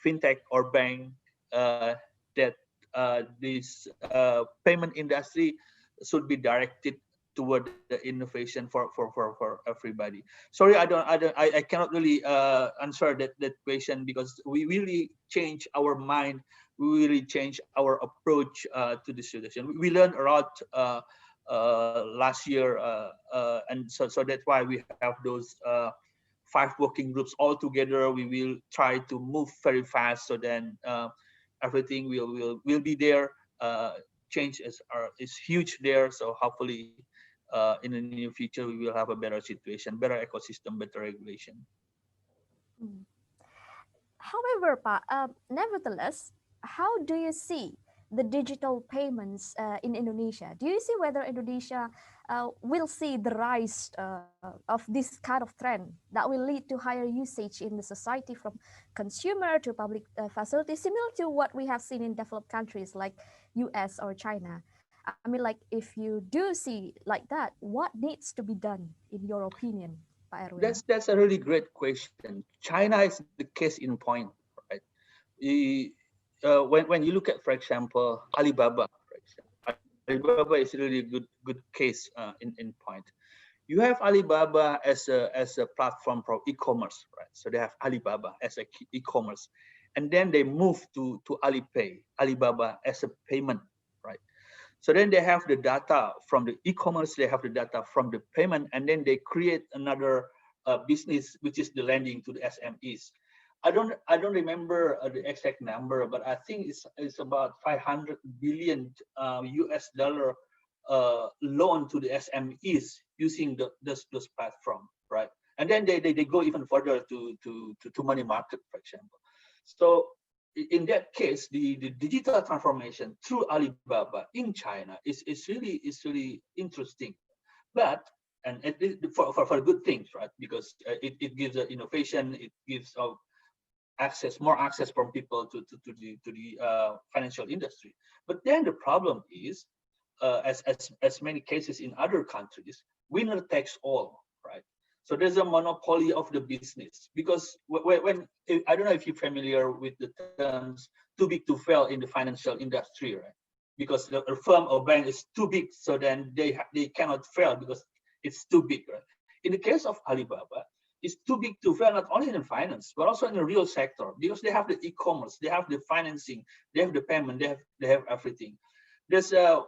Speaker 3: fintech or bank, that this payment industry should be directed toward the innovation for everybody. Sorry, I cannot really answer that question, because we really change our mind. We really change our approach to the situation. We learned a lot last year, and so that's why we have those 5 working groups all together. We will try to move very fast, so then everything will be there. Change is huge there, so hopefully in the near future we will have a better situation, better ecosystem, better regulation.
Speaker 1: Mm. However, nevertheless, how do you see the digital payments in Indonesia? Do you see whether Indonesia will see the rise of this kind of trend that will lead to higher usage in the society, from consumer to public facilities, similar to what we have seen in developed countries like US or China? I mean, like, if you do see like that, what needs to be done, in your opinion, Pak Erwin?
Speaker 3: That's a really great question. China is the case in point, right? When you look at, for example, Alibaba, for example, Alibaba is really a good case in point. You have Alibaba as a platform for e-commerce, right? So they have Alibaba as a e-commerce, and then they move to Alipay, Alibaba as a payment, right? So then they have the data from the e-commerce, they have the data from the payment, and then they create another business, which is the lending to the SMEs. I don't remember the exact number, but I think it's about 500 billion US dollar loan to the SMEs using those platform, right? And then they go even further to money market, for example. So in that case, the digital transformation through Alibaba in China is really interesting, but and for good things, right? Because it gives innovation, it gives more access from people to the financial industry. But then the problem is, as many cases in other countries, winner takes all, right? So there's a monopoly of the business, because when I don't know if you're familiar with the terms "too big to fail" in the financial industry, right? Because a firm or bank is too big, so then they cannot fail because it's too big, right? In the case of Alibaba, it's too big to fail not only in finance but also in the real sector, because they have the e-commerce, they have the financing, they have the payment, they have everything. There's a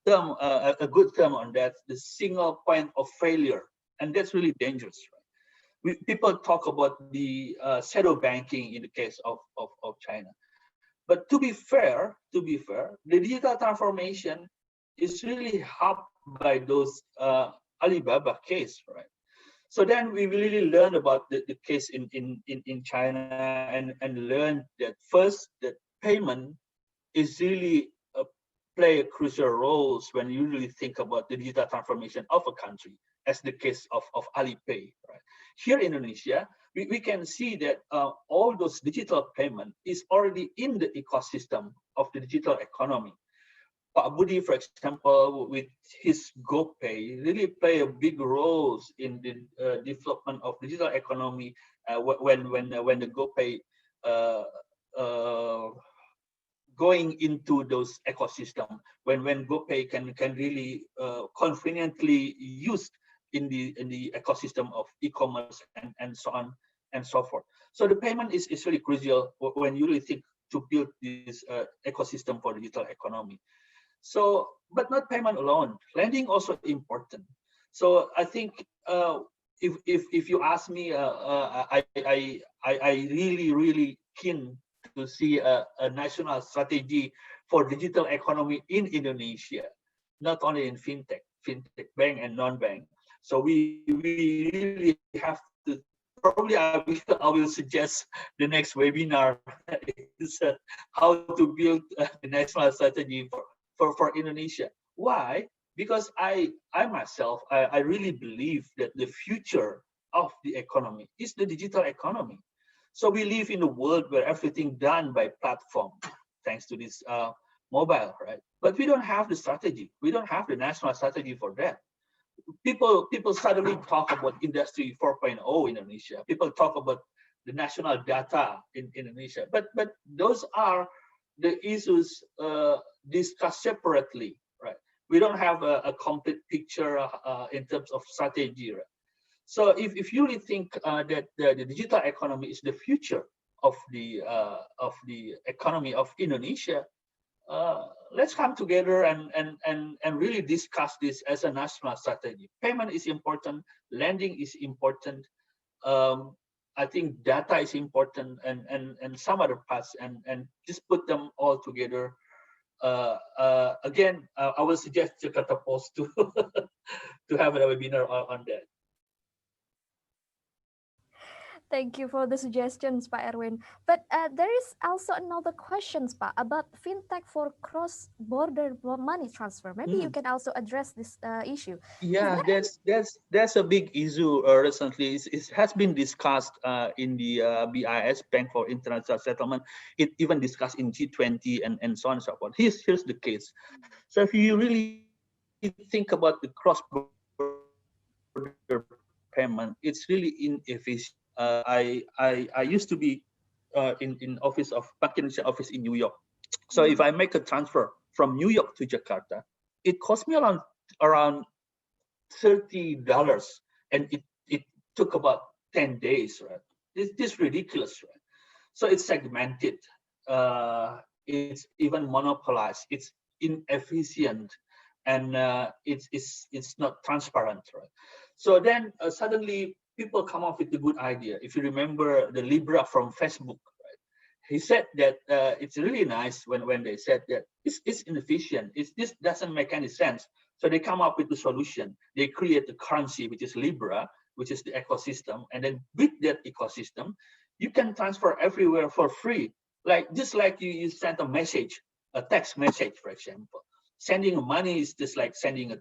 Speaker 3: term, a good term on that, the single point of failure, and that's really dangerous, right? People talk about the shadow banking in the case of China, but to be fair, the digital transformation is really helped by those Alibaba case, right? So then we really learned about the case in China and learned that first that payment is really play a crucial roles when you really think about the digital transformation of a country, as the case of Alipay. Right? Here in Indonesia, we can see that all those digital payment is already in the ecosystem of the digital economy. Pak Budi, for example, with his GoPay, really play a big roles in the development of digital economy when the GoPay uh, going into those ecosystem when GoPay can really conveniently used in the ecosystem of e-commerce and so on and so forth. So the payment is really crucial when you really think to build this ecosystem for digital economy. So, but not payment alone. Lending also important. So I think if you ask me, I really keen to see a national strategy for digital economy in Indonesia, not only in fintech bank and non-bank. So we really have to. Probably I will suggest the next webinar is how to build the national strategy for Indonesia. Why? Because I myself, I really believe that the future of the economy is the digital economy. So we live in a world where everything done by platform, thanks to this mobile, right? But we don't have the strategy. We don't have the national strategy for that. People suddenly talk about industry 4.0 in Indonesia. People talk about the national data in Indonesia. But those are the issues discussed separately, right? We don't have a complete picture in terms of strategy, right? So if you really think that the digital economy is the future of the economy of Indonesia, let's come together and really discuss this as a national strategy. Payment is important, lending is important. I think data is important, and some other parts, and just put them all together. Again, I will suggest Jakarta Post to to have a webinar on that.
Speaker 1: Thank you for the suggestions, Pak Erwin. But there is also another questions, Pak, about fintech for cross-border money transfer. Maybe you can also address this issue.
Speaker 3: Yeah, that's a big issue recently. It has been discussed in the BIS Bank for International Settlement. It even discussed in G20 and so on and so forth. Here's the case. So if you really think about the cross-border payment, it's really inefficient. I used to be in office of Bank Indonesia office in New York. So if I make a transfer from New York to Jakarta, it cost me around $30, and it took about 10 days, right? This ridiculous, right? So it's segmented, it's even monopolized, it's inefficient, and it's not transparent, right? So then suddenly people come up with a good idea. If you remember the Libra from Facebook, right? He said that it's really nice when they said that it's inefficient. This doesn't make any sense. So they come up with the solution. They create the currency, which is Libra, which is the ecosystem. And then with that ecosystem, you can transfer everywhere for free. Just like you send a message, a text message, for example. Sending money is just like sending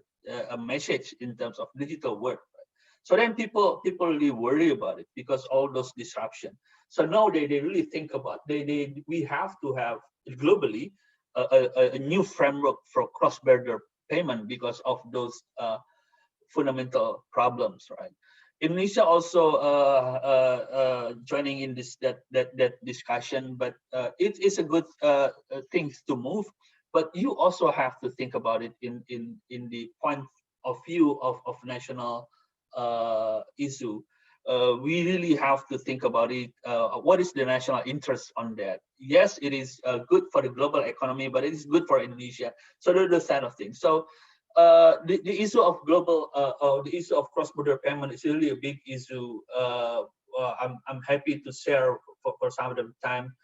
Speaker 3: a message in terms of digital world. Right? So then people really worry about it because all those disruption. So now they really think about we have to have globally a new framework for cross-border payment because of those fundamental problems, right? Indonesia also joining in that discussion, but it is a good thing to move. But you also have to think about it in the point of view of national issue. We really have to think about it. What is the national interest on that? Yes, it is good for the global economy, but it is good for Indonesia. So those kind of things. So the issue of global, the issue of cross-border payment is really a big issue. I'm happy to share for some of the time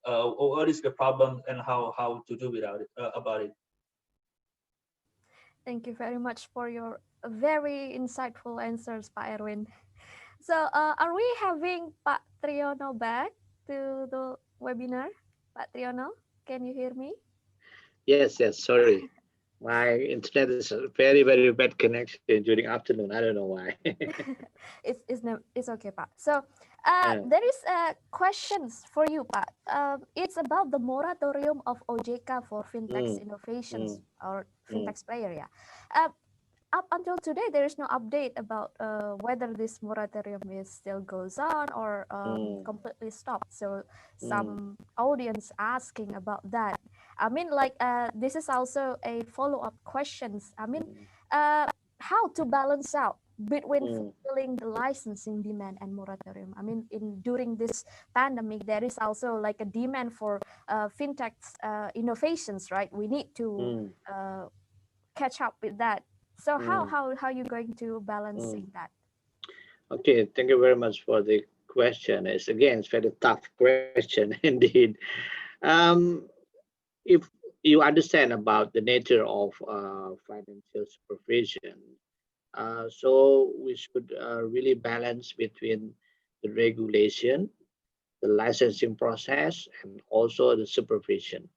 Speaker 3: what is the problem and how to do about it.
Speaker 1: Thank you very much for your very insightful answers, Pak Erwin. So, are we having Pak Triyono back to the webinar? Pak Triyono, can you hear me?
Speaker 2: Yes, yes, sorry. My internet is a very, very bad connection during afternoon. I don't know why.
Speaker 1: It's okay, Pak. So,
Speaker 2: Uh,
Speaker 1: there is questions for you, Pak. It's about the moratorium of OJK for fintechs
Speaker 2: mm,
Speaker 1: innovations
Speaker 2: mm,
Speaker 1: or
Speaker 2: mm,
Speaker 1: fintechs player. Yeah. Up until today, there is no update about whether this moratorium is still goes on or
Speaker 2: mm,
Speaker 1: completely stopped. So
Speaker 2: mm,
Speaker 1: some audience asking about that. I mean, like this is also a follow-up questions. I mean,
Speaker 2: mm,
Speaker 1: how to balance out between
Speaker 2: mm,
Speaker 1: fulfilling the licensing demand and moratorium. I mean, in during this pandemic, there is also like a demand for fintech innovations, right? We need to
Speaker 2: mm,
Speaker 1: catch up with that. So
Speaker 2: mm,
Speaker 1: how you going to
Speaker 2: mm.
Speaker 1: balancing that?
Speaker 2: Okay, thank you very much for the question. It's very tough question indeed. Um, if you understand about the nature of financial supervision, so we should really balance between the regulation, the licensing process, and also the supervision.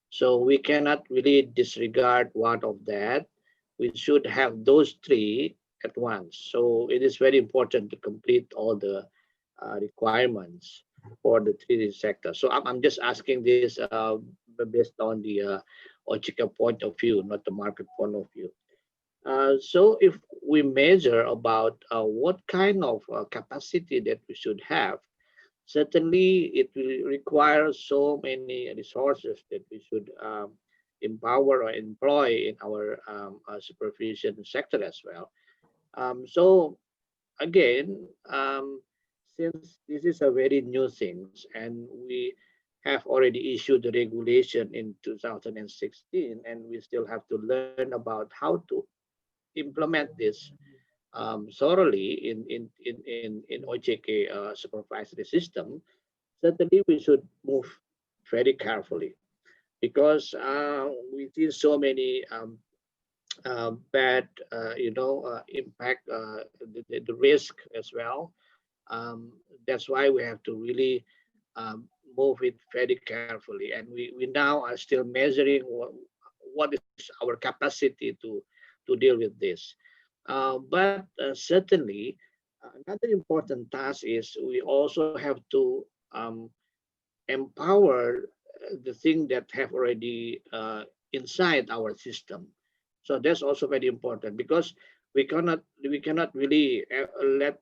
Speaker 2: So we cannot really disregard one of that. We should have those three at once. So it is very important to complete all the requirements for the 3D sector. So I'm just asking this based on the OCHICA point of view, not the market point of view. So if we measure about what kind of capacity that we should have, certainly it will require so many resources that we should empower or employ in our supervision sector as well. So again, since this is a very new thing and we have already issued the regulation in 2016 and we still have to learn about how to implement this thoroughly in OJK supervisory system, certainly we should move very carefully because we see so many bad, impact, the risk as well. That's why we have to really move it very carefully, and we now are still measuring what is our capacity to deal with this. But certainly, another important task is we also have to empower the thing that have already inside our system. So that's also very important because we cannot really let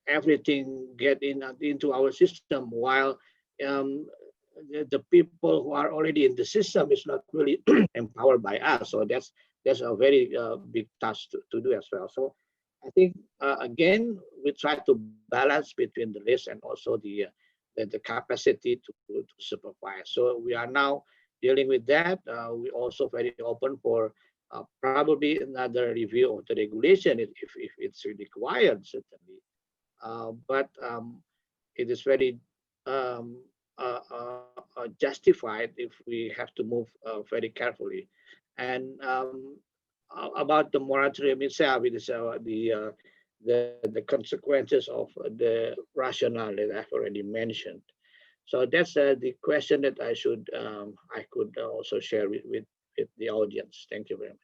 Speaker 2: everything get into our system while um, the people who are already in the system is not really empowered by us. So that's a very big task to do as well. So I think again we try to balance between the risk and also the capacity to supervise. So we are now dealing with that. We also very open for probably another review of the regulation if it's required certainly. But it is very um, justified if we have to move very carefully. And about the moratorium itself, it is the consequences of the rationale that I've already mentioned. So that's the question that I could also share with the audience. Thank you very much.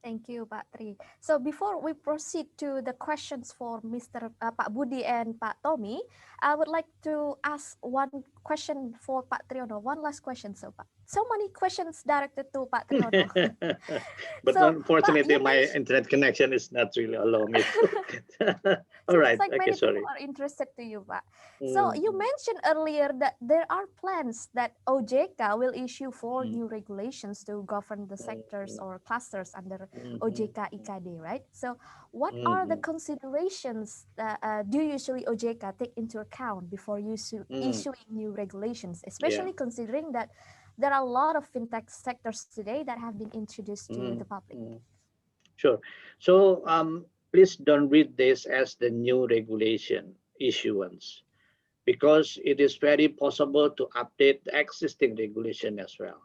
Speaker 1: Thank you, Pak Tri. So before we proceed to the questions for Mr. Pak Budi and Pak Tommy, I would like to ask one question for Pak Triyono. One last question, so Pak. So many questions directed to Pak Triyono.
Speaker 2: But
Speaker 1: So, Pak,
Speaker 2: unfortunately,
Speaker 1: you
Speaker 2: my
Speaker 1: mentioned
Speaker 2: internet connection is not really allowing me to. All
Speaker 1: seems
Speaker 2: right.
Speaker 1: like
Speaker 2: Okay.
Speaker 1: many people
Speaker 2: Sorry.
Speaker 1: are interested to you, Pak. So you
Speaker 2: Mm,
Speaker 1: mentioned earlier that there are plans that OJK will issue four
Speaker 2: mm,
Speaker 1: new regulations to govern the
Speaker 2: mm,
Speaker 1: sectors
Speaker 2: mm,
Speaker 1: or clusters under
Speaker 2: mhm,
Speaker 1: OJK IKD, right? So what are the
Speaker 2: mhm,
Speaker 1: considerations that do usually OJK take into account before
Speaker 2: mm,
Speaker 1: issuing new regulations,
Speaker 2: yeah.
Speaker 1: especially considering that there are a lot of fintech sectors today that have been introduced to the
Speaker 2: Mm,
Speaker 1: public?
Speaker 2: mm. Sure. So please don't read this as the new regulation issuance because it is very possible to update the existing regulation as well.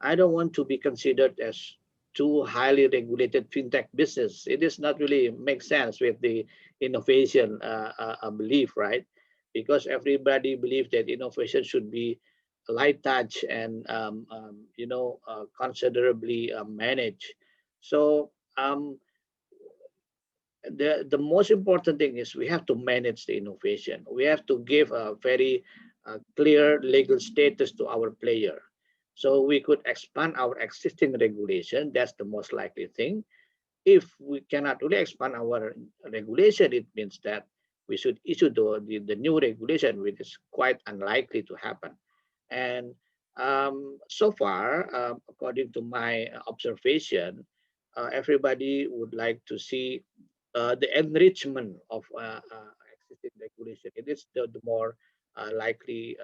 Speaker 2: I don't want to be considered as too highly regulated fintech business. It does not really make sense with the innovation belief, right? Because everybody believes that innovation should be light touch and considerably managed. So the most important thing is we have to manage the innovation. We have to give a very clear legal status to our player. So we could expand our existing regulation. That's the most likely thing. If we cannot really expand our regulation, it means that we should issue the new regulation, which is quite unlikely to happen. And so far, according to my observation, everybody would like to see the enrichment of existing regulation. It is the more likely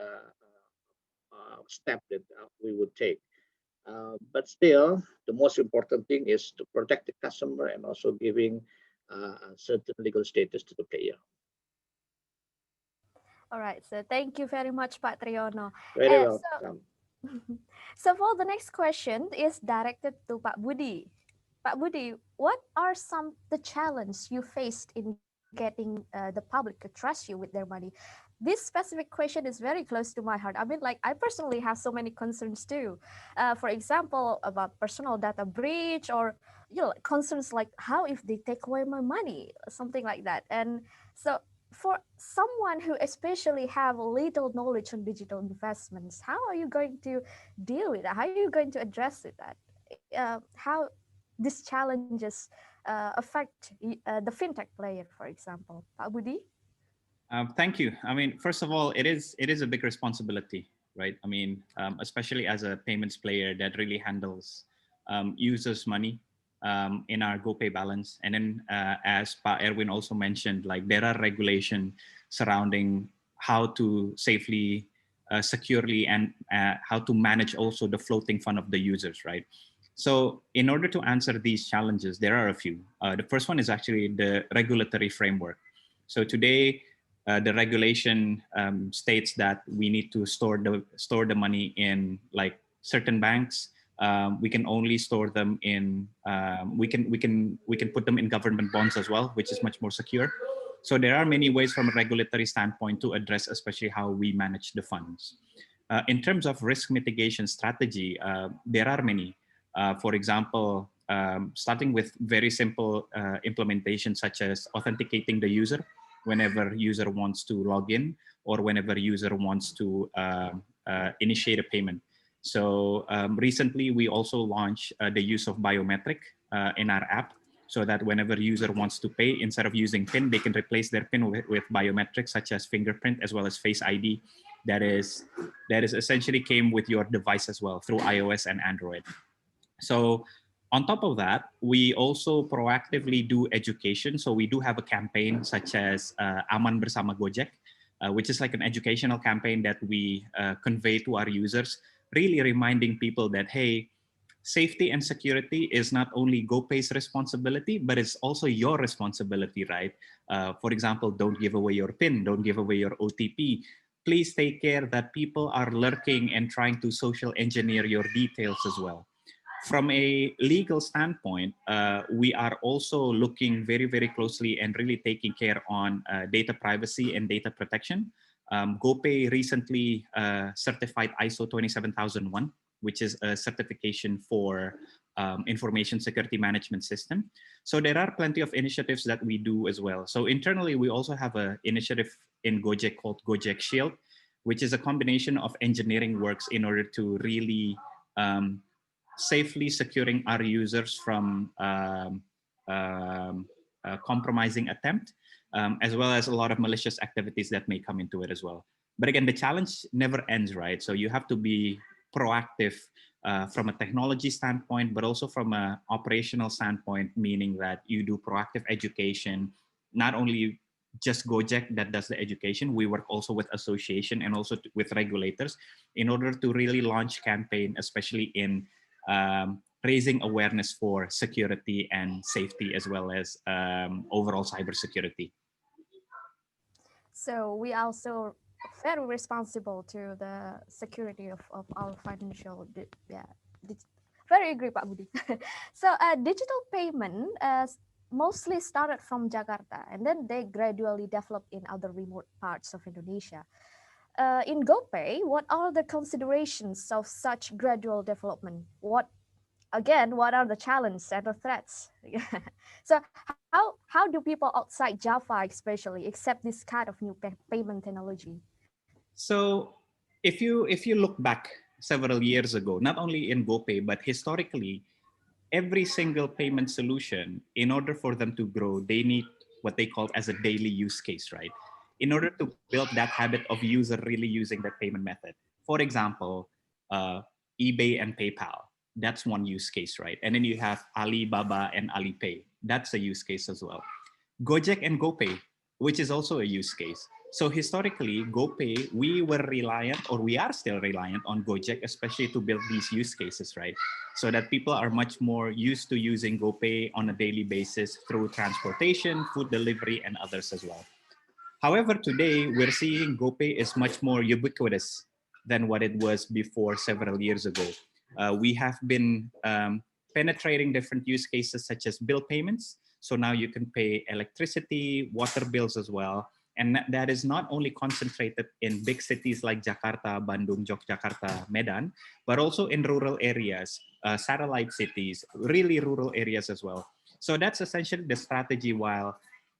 Speaker 2: step that we would take. But still, the most important thing is to protect the customer and also giving a certain legal status to the player.
Speaker 1: All right, so thank you very much, Pak Triyono.
Speaker 2: Very
Speaker 1: And
Speaker 2: welcome.
Speaker 1: so for the next question is directed to Pak Budi. Pak Budi, what are some the challenges you faced in getting the public to trust you with their money? This specific question is very close to my heart. I mean, like, I personally have so many concerns too. For example, about personal data breach, or like concerns like how if they take away my money, something like that. And so for someone who especially have little knowledge on digital investments, how are you going to deal with that? How are you going to address it? That how these challenges affect the fintech player, for example. Pak Budi?
Speaker 4: Thank you. I mean, first of all, it is a big responsibility, right? I mean, especially as a payments player that really handles users' money in our GoPay balance. And then, as Pa Erwin also mentioned, like there are regulation surrounding how to safely, securely, and how to manage also the floating fund of the users, right? So in order to answer these challenges, there are a few. The first one is actually the regulatory framework. So today, the regulation states that we need to store the money in like certain banks. We can only store them in we can put them in government bonds as well, which is much more secure. So there are many ways from a regulatory standpoint to address, especially how we manage the funds. In terms of risk mitigation strategy, there are many. For example, starting with very simple implementation, such as authenticating the user whenever user wants to log in or whenever user wants to initiate a payment. So recently, we also launched the use of biometric in our app, so that whenever user wants to pay, instead of using PIN, they can replace their PIN with biometrics such as fingerprint as well as Face ID. That is essentially came with your device as well through iOS and Android. So on top of that, we also proactively do education. So we do have a campaign such as Aman Bersama Gojek, which is like an educational campaign that we convey to our users, really reminding people that, hey, safety and security is not only GoPay's responsibility, but it's also your responsibility, right? For example, don't give away your PIN, don't give away your OTP. Please take care that people are lurking and trying to social engineer your details as well. From a legal standpoint, we are also looking very, very closely and really taking care on data privacy and data protection. GoPay recently certified ISO 27001, which is a certification for information security management system. So there are plenty of initiatives that we do as well. So internally, we also have an initiative in Gojek called Gojek Shield, which is a combination of engineering works in order to really safely securing our users from compromising attempt, as well as a lot of malicious activities that may come into it as well. But again, the challenge never ends, right? So you have to be proactive from a technology standpoint, but also from an operational standpoint, meaning that you do proactive education, not only just Gojek that does the education. We work also with association and also with regulators in order to really launch campaign, especially in raising awareness for security and safety, as well as overall cybersecurity.
Speaker 1: So we also very responsible to the security of our financial Very agree, Pak Budi. So digital payment mostly started from Jakarta, and then they gradually developed in other remote parts of Indonesia. In GoPay, what are the considerations of such gradual development? What are the challenges and the threats? So how do people outside Java especially accept this kind of new payment technology?
Speaker 4: So if you look back several years ago, not only in GoPay but historically, every single payment solution, in order for them to grow, they need what they call as a daily use case, right? In order to build that habit of user really using that payment method. For example, uh, eBay and PayPal, that's one use case, right? And then you have Alibaba and Alipay, that's a use case as well. Gojek and GoPay, which is also a use case. So historically, GoPay, we were reliant, or we are still reliant on Gojek, especially to build these use cases, right? So that people are much more used to using GoPay on a daily basis through transportation, food delivery, and others as well. However, today we're seeing GoPay is much more ubiquitous than what it was before several years ago. We have been penetrating different use cases such as bill payments. So now you can pay electricity, water bills as well. And that is not only concentrated in big cities like Jakarta, Bandung, Yogyakarta, Medan, but also in rural areas, satellite cities, really rural areas as well. So that's essentially the strategy. While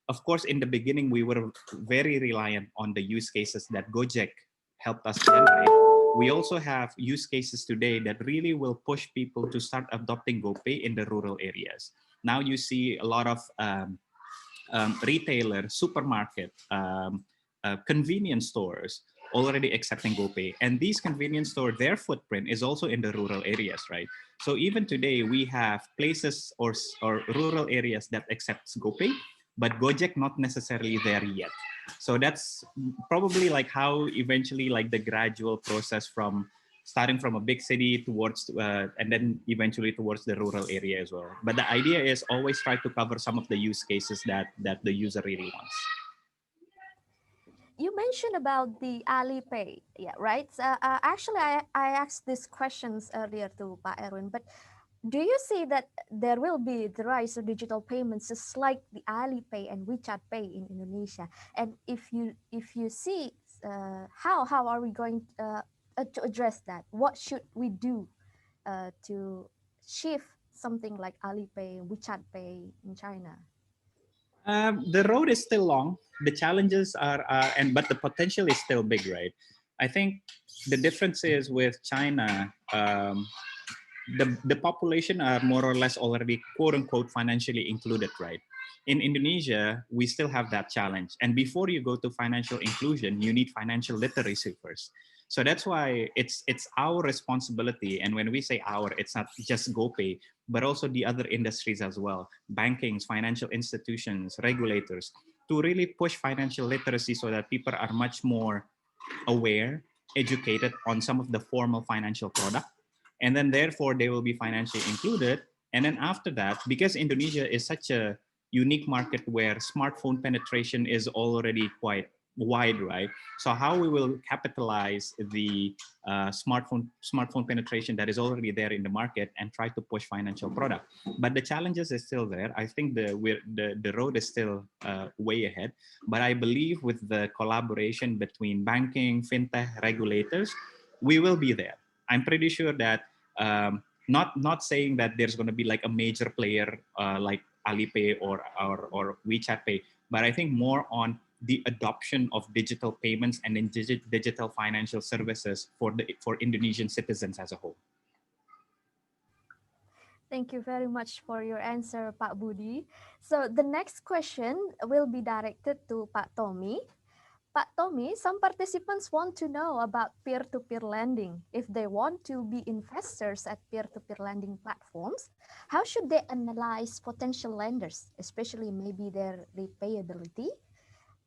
Speaker 4: of course, in the beginning, we were very reliant on the use cases that Gojek helped us generate. We also have use cases today that really will push people to start adopting GoPay in the rural areas. Now you see a lot of retailer, supermarket, convenience stores already accepting GoPay. And these convenience stores, their footprint is also in the rural areas, right? So even today, we have places or rural areas that accepts GoPay, but Gojek not necessarily there yet. So that's probably like how eventually like the gradual process from starting from a big city towards and then eventually towards the rural area as well. But the idea is always try to cover some of the use cases that the user really wants.
Speaker 1: You mentioned about the Alipay, yeah, right? Actually, I asked these questions earlier to Pak Erwin, but do you see that there will be the rise of digital payments just like the Alipay and WeChat Pay in Indonesia? And if you see how are we going to address that? What should we do to shift something like Alipay, WeChat Pay in China?
Speaker 4: The road is still long. The challenges are, but the potential is still big, right? I think the difference is with China, the population are more or less already quote unquote financially included, right? In Indonesia, we still have that challenge. And before you go to financial inclusion, you need financial literacy first. So that's why it's our responsibility. And when we say our, it's not just GoPay, but also the other industries as well, bankings, financial institutions, regulators, to really push financial literacy so that people are much more aware, educated on some of the formal financial product, and then therefore they will be financially included. And then after that, because Indonesia is such a unique market where smartphone penetration is already quite wide, right? So how we will capitalize the smartphone penetration that is already there in the market and try to push financial product. But the challenges is still there. I think the road is still way ahead. But I believe with the collaboration between banking, fintech, regulators, we will be there. I'm pretty sure that not saying that there's going to be like a major player like Alipay or WeChat Pay, but I think more on the adoption of digital payments and in digital financial services for Indonesian citizens as a whole.
Speaker 1: Thank you very much for your answer, Pak Budi. So the next question will be directed to Pak Tommy. Pak Tommy, some participants want to know about peer-to-peer lending. If they want to be investors at peer-to-peer lending platforms, how should they analyze potential lenders, especially maybe their repayability?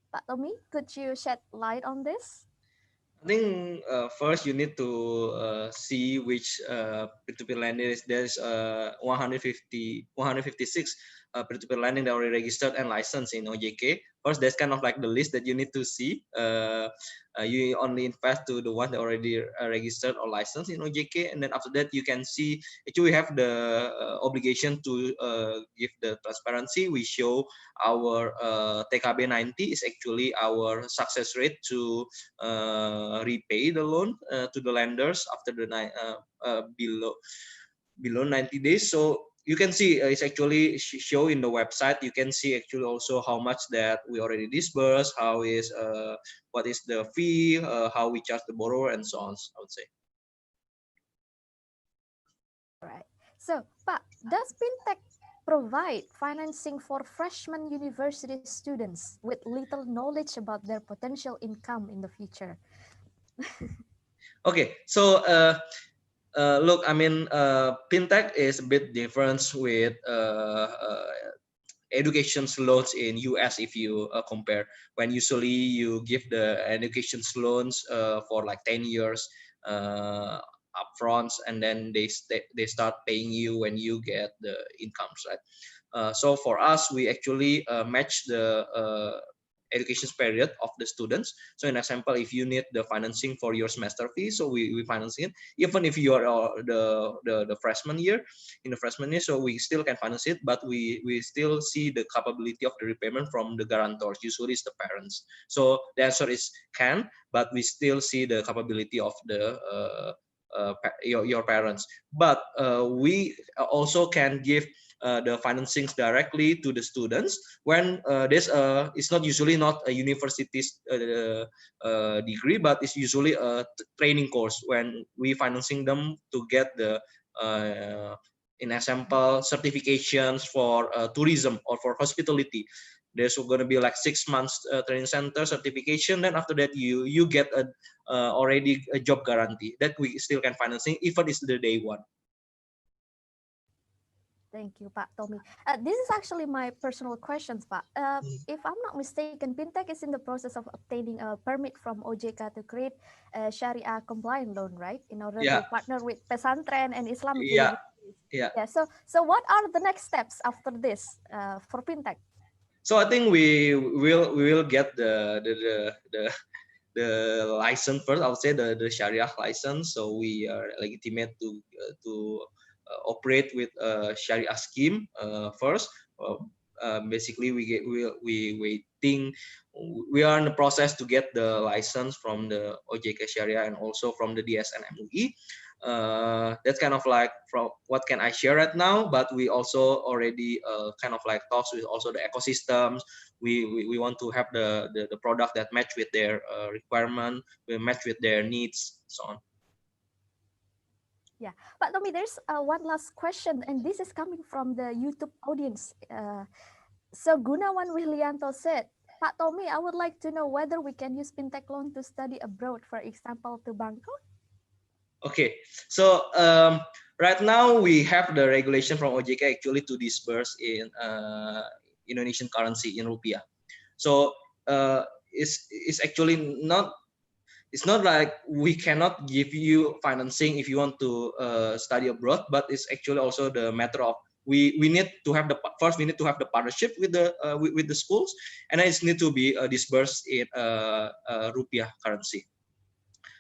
Speaker 1: Pak Tommy, could you shed light on this?
Speaker 5: I think first you need to see which peer-to-peer lender is. There's 156 peer-to-peer lending that already registered and licensed in OJK. First, there's kind of like the list that you need to see. You only invest to the one that already registered or licensed in OJK, and then after that you can see actually we have the obligation to give the transparency. We show our TKB 90 is actually our success rate to repay the loan to the lenders after the below 90 days. So you can see it's actually show in the website. You can see actually also how much that we already disbursed, how is what is the fee, how we charge the borrower, and so on. I would say.
Speaker 1: All right. So, Pak, does Pintek provide financing for freshman university students with little knowledge about their potential income in the future?
Speaker 5: Okay, so look, I mean, Pintek is a bit different with education loans in US if you compare. When usually you give the education loans for like 10 years upfront, and then they start paying you when you get the incomes, right? So for us, we actually match the education period of the students. So in example, if you need the financing for your semester fee, so we finance it. Even if you are the freshman year, in the freshman year, so we still can finance it, but we still see the capability of the repayment from the guarantors, usually it's the parents. So the answer is can, but we still see the capability of the your parents. But we also can give the financings directly to the students when there's it's not usually not a university's degree, but it's usually a training course when we financing them to get the in example certifications for tourism or for hospitality. There's going to be like 6 months training center certification. Then after that you get a already a job guarantee that we still can financing even it's the day one.
Speaker 1: Thank you, Pak Tommy. This is actually my personal questions, Pak. If I'm not mistaken, Pintek is in the process of obtaining a permit from OJK to create a Sharia compliant loan, right? In order
Speaker 5: Yeah.
Speaker 1: to partner with pesantren and Islamic
Speaker 5: Yeah.
Speaker 1: universities.
Speaker 5: Yeah.
Speaker 1: Yeah. So what are the next steps after this for Pintek?
Speaker 5: So I think we will get the license first. I would say the Sharia license. So we are legitimate to operate with a Sharia scheme first. Basically, we waiting. We are in the process to get the license from the OJK Sharia and also from the DSN MUI. That's kind of like from what can I share right now, but we also already kind of like talks with also the ecosystems. We want to have the product that match with their requirement, will match with their needs, so on.
Speaker 1: Yeah, but Tommy, there's one last question, and this is coming from the YouTube audience. So Gunawan Wilianto said, Pak Tommy, I would like to know whether we can use Pintek loan to study abroad, for example, to Bangkok.
Speaker 5: Okay, so right now we have the regulation from OJK actually to disburse in Indonesian currency in rupiah. So it's actually not. It's not like we cannot give you financing if you want to study abroad, but it's actually also the matter of we need to have the first we need to have the partnership with the schools, and then it needs to be disbursed in rupiah currency.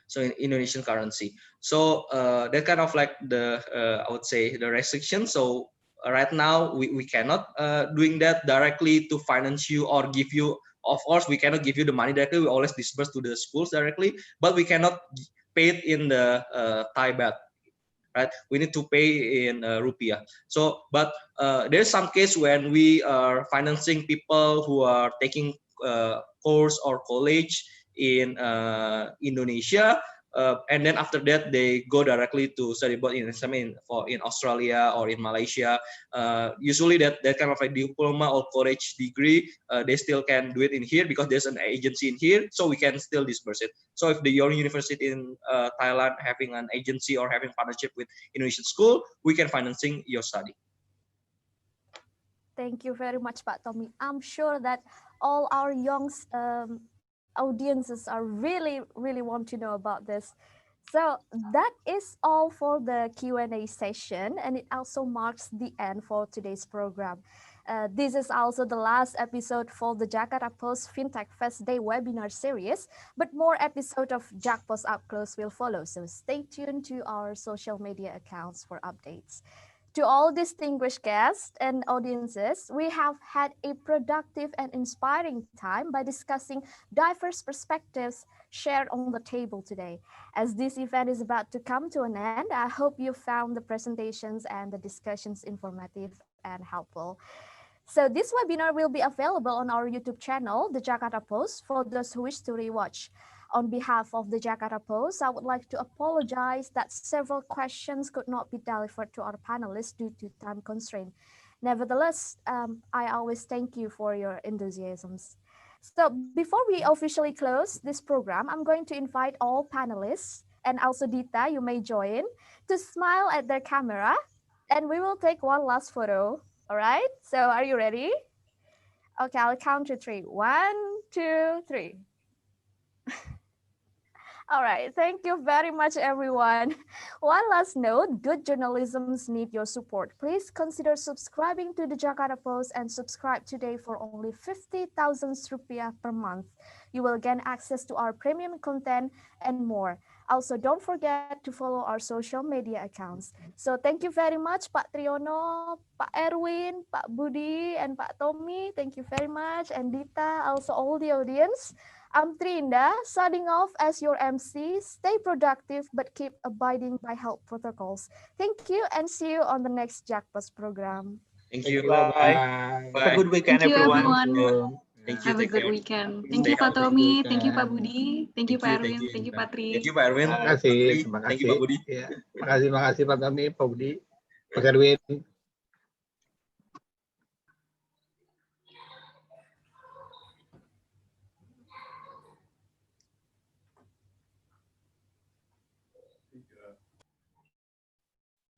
Speaker 5: So in Indonesian currency. So that kind of like the I would say the restriction. So right now we cannot doing that directly to finance you or give you. Of course, we cannot give you the money directly. We always disburse to the schools directly, but we cannot pay it in the Thai baht. Right? We need to pay in rupiah. So, but there's some case when we are financing people who are taking course or college in Indonesia, and then after that they go directly to study abroad in Australia or in Malaysia. Usually that kind of a diploma or college degree, they still can do it in here because there's an agency in here, so we can still disburse it. So if your university in Thailand having an agency or having partnership with Indonesian school, we can financing your study.
Speaker 1: Thank you very much, Pak Tommy. I'm sure that all our young audiences are really want to know about this. So that is all for the Q&A session, and it also marks the end for today's program. This is also the last episode for the Jakarta Post Fintech Fest Day webinar series, but more episode of JakPost Up Close will follow, so stay tuned to our social media accounts for updates. To all distinguished guests and audiences, we have had a productive and inspiring time by discussing diverse perspectives shared on the table today. As this event is about to come to an end, I hope you found the presentations and the discussions informative and helpful. So this webinar will be available on our YouTube channel, The Jakarta Post, for those who wish to rewatch. On behalf of the Jakarta Post, I would like to apologize that several questions could not be delivered to our panelists due to time constraint. Nevertheless, I always thank you for your enthusiasms. So before we officially close this program, I'm going to invite all panelists and also Dita, you may join, to smile at their camera, and we will take one last photo. All right, so are you ready? Okay, I'll count to three. One, two, three. All right, thank you very much, everyone. One last note, good journalisms need your support. Please consider subscribing to the Jakarta Post and subscribe today for only 50,000 rupiah per month. You will gain access to our premium content and more. Also, don't forget to follow our social media accounts. So thank you very much, Pak Triyono, Pak Erwin, Pak Budi, and Pak Tommy. Thank you very much. And Dita, also all the audience. I'm Indah, signing off as your MC. Stay productive, but keep abiding by health protocols. Thank you, and see you on the next JakPost program.
Speaker 5: Thank you.
Speaker 2: Bye.
Speaker 5: Bye.
Speaker 2: Have a good weekend,
Speaker 6: Thank you,
Speaker 2: everyone.
Speaker 6: everyone.
Speaker 5: Thank you.
Speaker 6: Have a
Speaker 5: Take
Speaker 6: good
Speaker 5: care.
Speaker 6: weekend.
Speaker 5: Stay
Speaker 6: Thank you, Pak
Speaker 5: healthy.
Speaker 6: Tommy. Thank you, Pak Budi. Thank you,
Speaker 5: Thank you.
Speaker 6: Pak
Speaker 5: Thank
Speaker 6: Erwin.
Speaker 5: you.
Speaker 6: Thank you,
Speaker 5: Indah.
Speaker 6: Pak Tri.
Speaker 5: Thank you, Pak Erwin.
Speaker 2: Terima
Speaker 5: Pak
Speaker 2: kasih,
Speaker 5: Tri.
Speaker 2: terima
Speaker 5: Thank you,
Speaker 2: kasih.
Speaker 5: Pak Budi.
Speaker 2: Ya, terima kasih Pak Tony, Pak Budi, Pak Erwin.